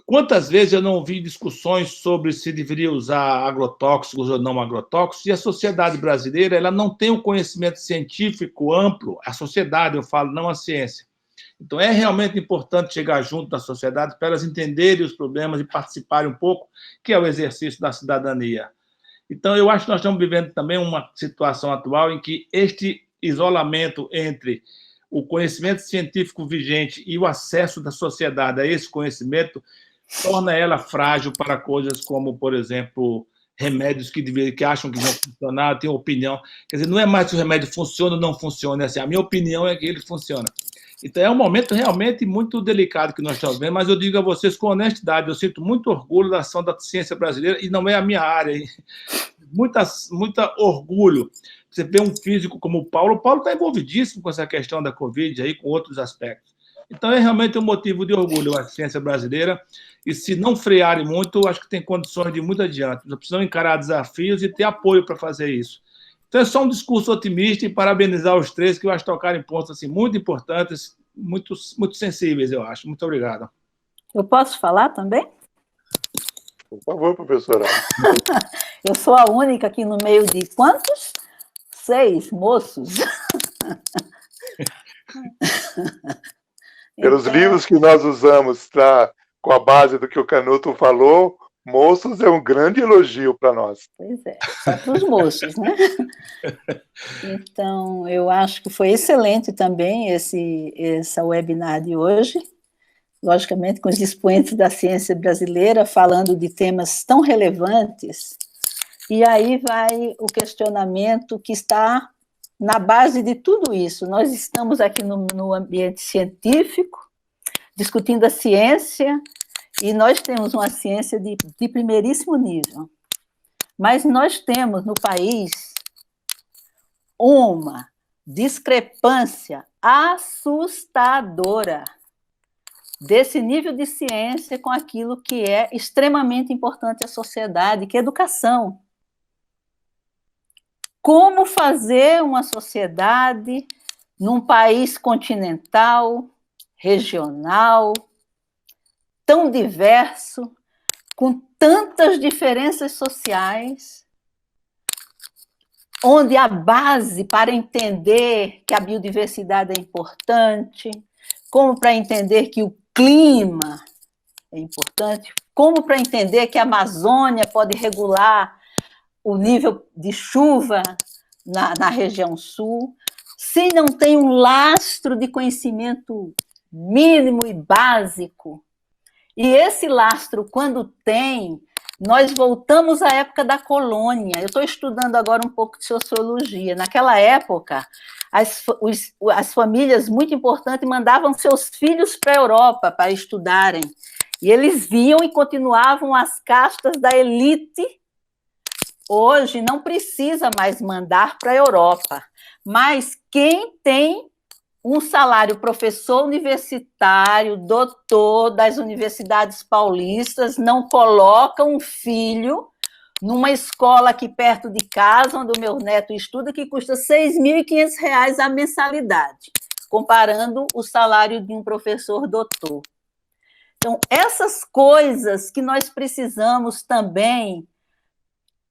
Quantas vezes eu não vi discussões sobre se deveria usar agrotóxicos ou não agrotóxicos, e a sociedade brasileira ela não tem um conhecimento científico amplo, a sociedade, eu falo, não a ciência. Então, é realmente importante chegar junto da sociedade para elas entenderem os problemas e participarem um pouco, que é o exercício da cidadania. Então, eu acho que nós estamos vivendo também uma situação atual em que este isolamento entre o conhecimento científico vigente e o acesso da sociedade a esse conhecimento torna ela frágil para coisas como, por exemplo, remédios que acham que vão funcionar, têm opinião. Quer dizer, não é mais se o remédio funciona ou não funciona, é assim, a minha opinião é que ele funciona. Então, é um momento realmente muito delicado que nós estamos vendo, mas eu digo a vocês com honestidade, eu sinto muito orgulho da ação da ciência brasileira, e não é a minha área, muita orgulho. Você vê um físico como o Paulo está envolvidíssimo com essa questão da Covid, aí, com outros aspectos. Então, é realmente um motivo de orgulho a ciência brasileira, e se não frearem muito, acho que tem condições de ir muito adiante. Nós precisamos encarar desafios e ter apoio para fazer isso. Então, é só um discurso otimista e parabenizar os três, que eu acho que tocaram em pontos assim, muito importantes, muito sensíveis, eu acho. Muito obrigado. Eu posso falar também? Por favor, professora. Eu sou a única aqui no meio de quantos? 6 moços. Pelos livros que nós usamos com a base do que o Canuto falou, moços é um grande elogio para nós. Pois é, só para os moços, né? Então, eu acho que foi excelente também essa webinar de hoje, logicamente com os expoentes da ciência brasileira, falando de temas tão relevantes, e aí vai o questionamento que está na base de tudo isso. Nós estamos aqui no ambiente científico, discutindo a ciência, e nós temos uma ciência de primeiríssimo nível. Mas nós temos no país uma discrepância assustadora desse nível de ciência com aquilo que é extremamente importante à sociedade, que é a educação. Como fazer uma sociedade num país continental, regional, tão diverso, com tantas diferenças sociais, onde a base para entender que a biodiversidade é importante, como para entender que o clima é importante, como para entender que a Amazônia pode regular o nível de chuva na região sul, se não tem um lastro de conhecimento mínimo e básico. E esse lastro, quando tem, nós voltamos à época da colônia. Eu estou estudando agora um pouco de sociologia. Naquela época, as famílias muito importantes mandavam seus filhos para a Europa para estudarem. E eles viam e continuavam as castas da elite. Hoje não precisa mais mandar para a Europa, mas quem tem um salário professor universitário, doutor das universidades paulistas, não coloca um filho numa escola aqui perto de casa, onde o meu neto estuda, que custa R$ 6.500 a mensalidade, comparando o salário de um professor doutor. Então, essas coisas que nós precisamos também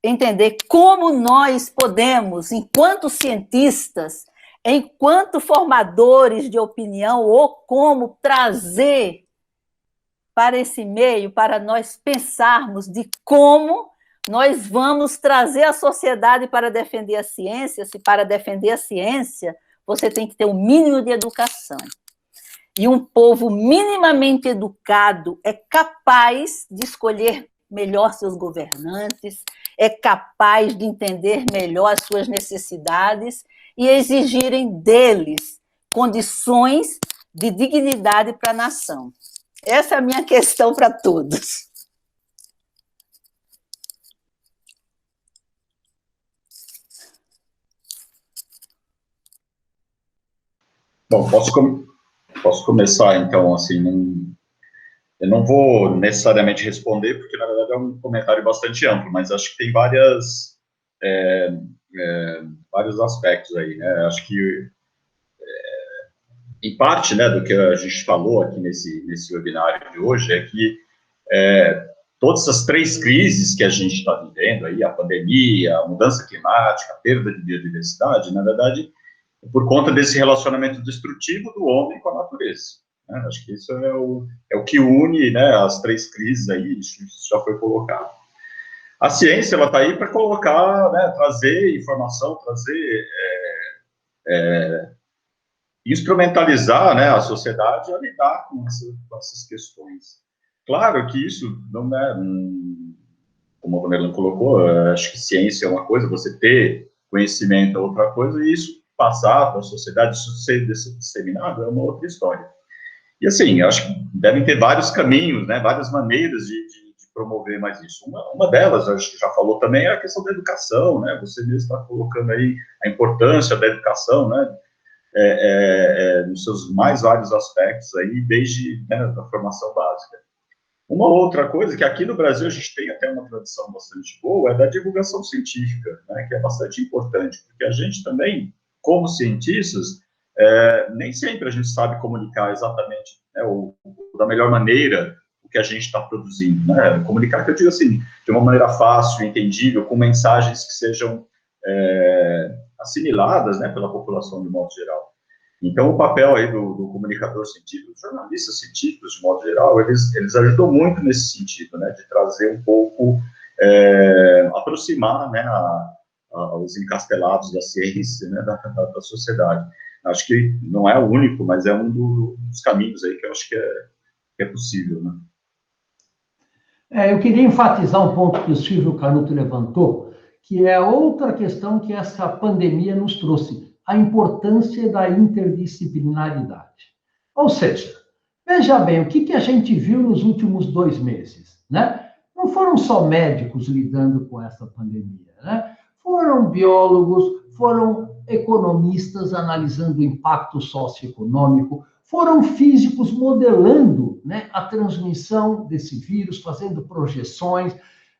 entender como nós podemos, enquanto cientistas, enquanto formadores de opinião, ou como trazer para esse meio, para nós pensarmos de como nós vamos trazer a sociedade para defender a ciência. Se para defender a ciência, você tem que ter um mínimo de educação. E um povo minimamente educado é capaz de escolher melhor seus governantes, é capaz de entender melhor as suas necessidades e exigirem deles condições de dignidade para a nação. Essa é a minha questão para todos. Bom, posso começar, então, assim, eu não vou necessariamente responder, porque, na verdade, é um comentário bastante amplo, mas acho que tem vários aspectos aí, né? Acho que, em parte, né, do que a gente falou aqui nesse webinário de hoje, é que todas as 3 crises que a gente está vivendo aí, a pandemia, a mudança climática, a perda de biodiversidade, na verdade, é por conta desse relacionamento destrutivo do homem com a natureza. Acho que isso é o que une, né, as 3 crises aí, isso já foi colocado. A ciência, ela está aí para colocar, né, trazer informação, trazer, instrumentalizar, né, a sociedade a lidar com essas questões. Claro que isso não é, como o Vanderlan colocou, acho que ciência é uma coisa, você ter conhecimento é outra coisa, e isso passar para a sociedade, isso ser disseminado é uma outra história. E assim, eu acho que devem ter vários caminhos, né, várias maneiras de promover mais isso. Uma delas, acho que já falou também, é a questão da educação, né? Você mesmo está colocando aí a importância da educação, né? Nos seus mais vários aspectos aí, desde, né, a formação básica. Uma outra coisa, que aqui no Brasil a gente tem até uma tradição bastante boa, é da divulgação científica, né, que é bastante importante, porque a gente também, como cientistas, nem sempre a gente sabe comunicar exatamente, né, ou da melhor maneira o que a gente está produzindo, né? Comunicar, que eu digo assim, de uma maneira fácil, entendível, com mensagens que sejam assimiladas, né, pela população de modo geral. Então, o papel aí do comunicador científico, dos jornalistas científicos, de modo geral, eles ajudam muito nesse sentido, né, de trazer um pouco, aproximar, né, os encastelados da ciência, né, da sociedade. Acho que não é o único, mas é um dos caminhos aí que eu acho que é possível, né. Eu queria enfatizar um ponto que o Silvio Canuto levantou, que é outra questão que essa pandemia nos trouxe, a importância da interdisciplinaridade. Ou seja, veja bem, o que a gente viu nos últimos 2 meses, né? Não foram só médicos lidando com essa pandemia, né? Foram biólogos, foram economistas analisando o impacto socioeconômico, foram físicos modelando, né, a transmissão desse vírus, fazendo projeções,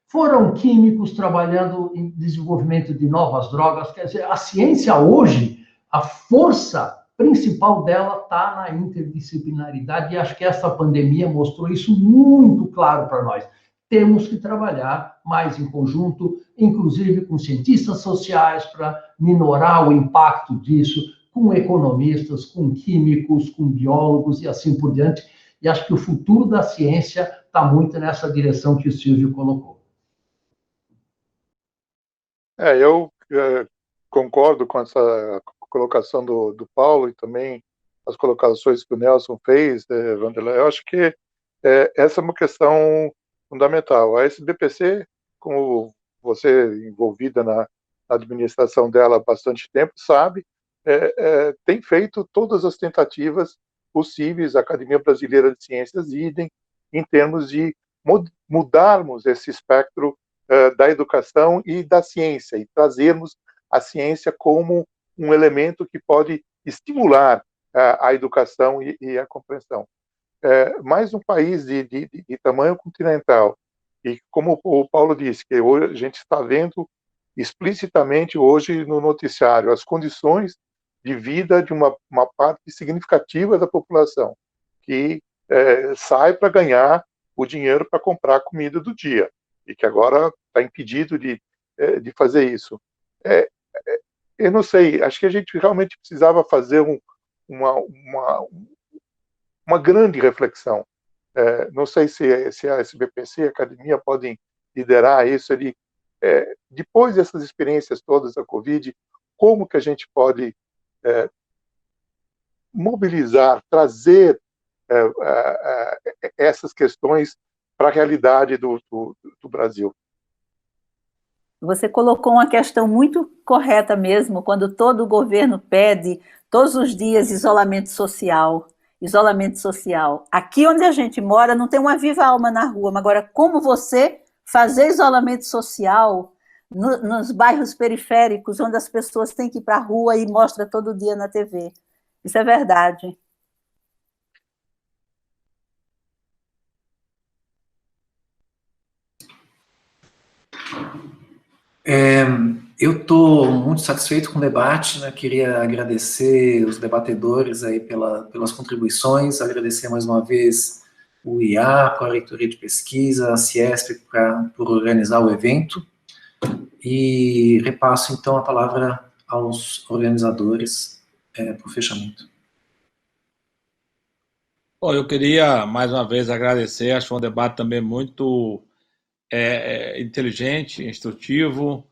foram químicos trabalhando em desenvolvimento de novas drogas. Quer dizer, a ciência hoje, a força principal dela está na interdisciplinaridade, e acho que essa pandemia mostrou isso muito claro para nós. Temos que trabalhar mais em conjunto, inclusive com cientistas sociais, para minorar o impacto disso, com economistas, com químicos, com biólogos e assim por diante. E acho que o futuro da ciência está muito nessa direção que o Silvio colocou. Eu concordo com essa colocação do Paulo e também as colocações que o Nelson fez, Vanderlei. Eu acho que essa é uma questão fundamental. A SBPC, como você envolvida na administração dela há bastante tempo, sabe, tem feito todas as tentativas possíveis, a Academia Brasileira de Ciências, idem, em termos de mudarmos esse espectro da educação e da ciência, e trazermos a ciência como um elemento que pode estimular a educação e a compreensão. Mais um país de tamanho continental, e como o Paulo disse, que hoje a gente está vendo explicitamente hoje no noticiário as condições de vida de uma parte significativa da população, que sai para ganhar o dinheiro para comprar a comida do dia, e que agora está impedido de fazer isso. Eu não sei, acho que a gente realmente precisava fazer uma grande reflexão. Não sei se a SBPC, a academia, podem liderar isso ali. Depois dessas experiências todas da Covid, como que a gente pode mobilizar, trazer essas questões para a realidade do Brasil? Você colocou uma questão muito correta mesmo, quando todo o governo pede, todos os dias, isolamento social. Isolamento social. Aqui onde a gente mora não tem uma viva alma na rua, mas agora como você fazer isolamento social nos bairros periféricos, onde as pessoas têm que ir para a rua e mostra todo dia na TV. Isso é verdade. Eu estou muito satisfeito com o debate, né? Queria agradecer os debatedores aí pelas contribuições, agradecer mais uma vez o IA, a Reitoria de Pesquisa, a Ciesp por organizar o evento, e repasso então a palavra aos organizadores para o fechamento. Bom, eu queria mais uma vez agradecer, acho um debate também muito inteligente, instrutivo,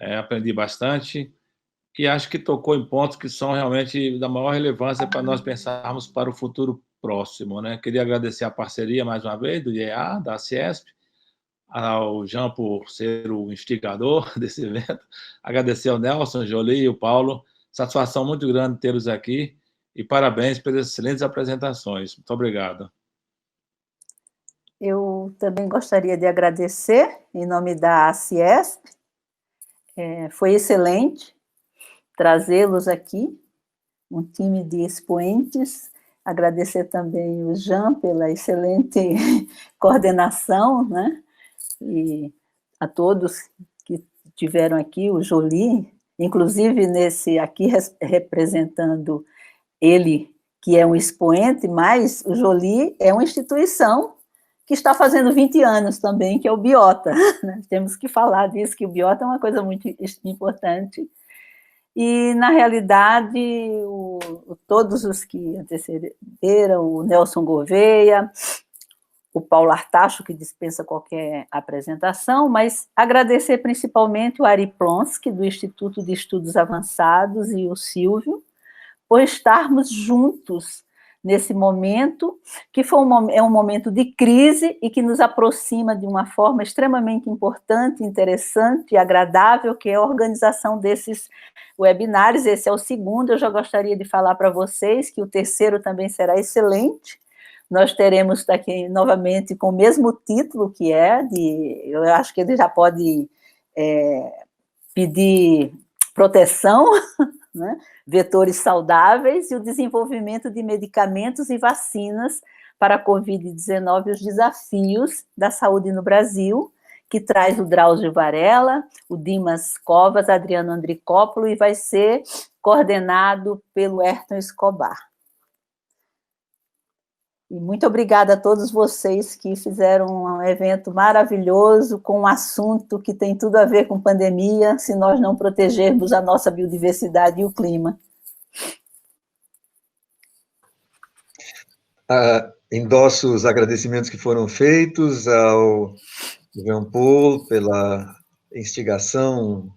aprendi bastante, e acho que tocou em pontos que são realmente da maior relevância para nós pensarmos para o futuro próximo, né? Queria agradecer a parceria, mais uma vez, do IEA, da Ciesp, ao Jean por ser o instigador desse evento, agradecer ao Nelson, Jolie e o Paulo, satisfação muito grande tê-los aqui, e parabéns pelas excelentes apresentações. Muito obrigado. Eu também gostaria de agradecer, em nome da ACIESP, foi excelente trazê-los aqui, um time de expoentes, agradecer também o Jean pela excelente coordenação, né? E a todos que tiveram aqui, o Jolie, inclusive nesse aqui representando ele, que é um expoente, mas o Jolie é uma instituição que está fazendo 20 anos também, que é o Biota. Né? Temos que falar disso, que o Biota é uma coisa muito importante. E, na realidade, todos os que antecederam, o Nelson Gouveia, o Paulo Artacho, que dispensa qualquer apresentação, mas agradecer principalmente o Ari Plonsky, do Instituto de Estudos Avançados, e o Silvio, por estarmos juntos nesse momento, que é um momento de crise e que nos aproxima de uma forma extremamente importante, interessante e agradável, que é a organização desses webinários. Esse é o segundo, eu já gostaria de falar para vocês que o terceiro também será excelente. Nós teremos aqui novamente com o mesmo título, que eu acho que ele já pode pedir proteção, né? Vetores saudáveis e o desenvolvimento de medicamentos e vacinas para a Covid-19 e os desafios da saúde no Brasil, que traz o Drauzio Varela, o Dimas Covas, Adriano Andricópolo, e vai ser coordenado pelo Ayrton Escobar. E muito obrigada a todos vocês que fizeram um evento maravilhoso, com um assunto que tem tudo a ver com pandemia, se nós não protegermos a nossa biodiversidade e o clima. Endosso os agradecimentos que foram feitos ao Jean Paul pela instigação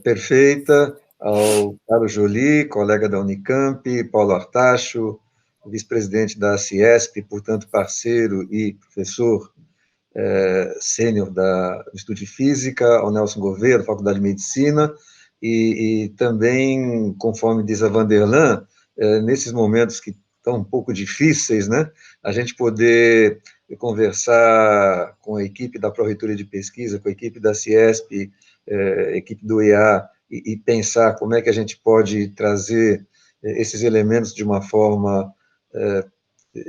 perfeita, ao Carlos Jolie, colega da Unicamp, Paulo Artacho, vice-presidente da CIESP, portanto, parceiro e professor sênior do Instituto de Física, ao Nelson Gouveia, da Faculdade de Medicina, e também, conforme diz a Vanderlan, nesses momentos que estão um pouco difíceis, né, a gente poder conversar com a equipe da Pró-Reitoria de Pesquisa, com a equipe da CIESP, equipe do EA, e pensar como é que a gente pode trazer esses elementos de uma forma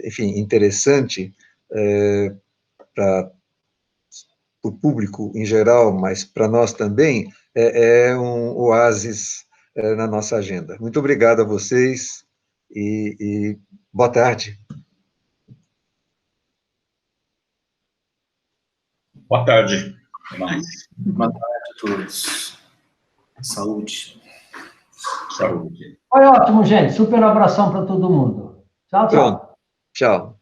enfim, interessante para o público em geral, mas para nós também, é um oásis na nossa agenda. Muito obrigado a vocês e boa tarde. Boa tarde. Boa tarde a todos. Saúde. Saúde. Foi ótimo, gente. Super abração para todo mundo. Tchau, tchau. Pronto. Tchau.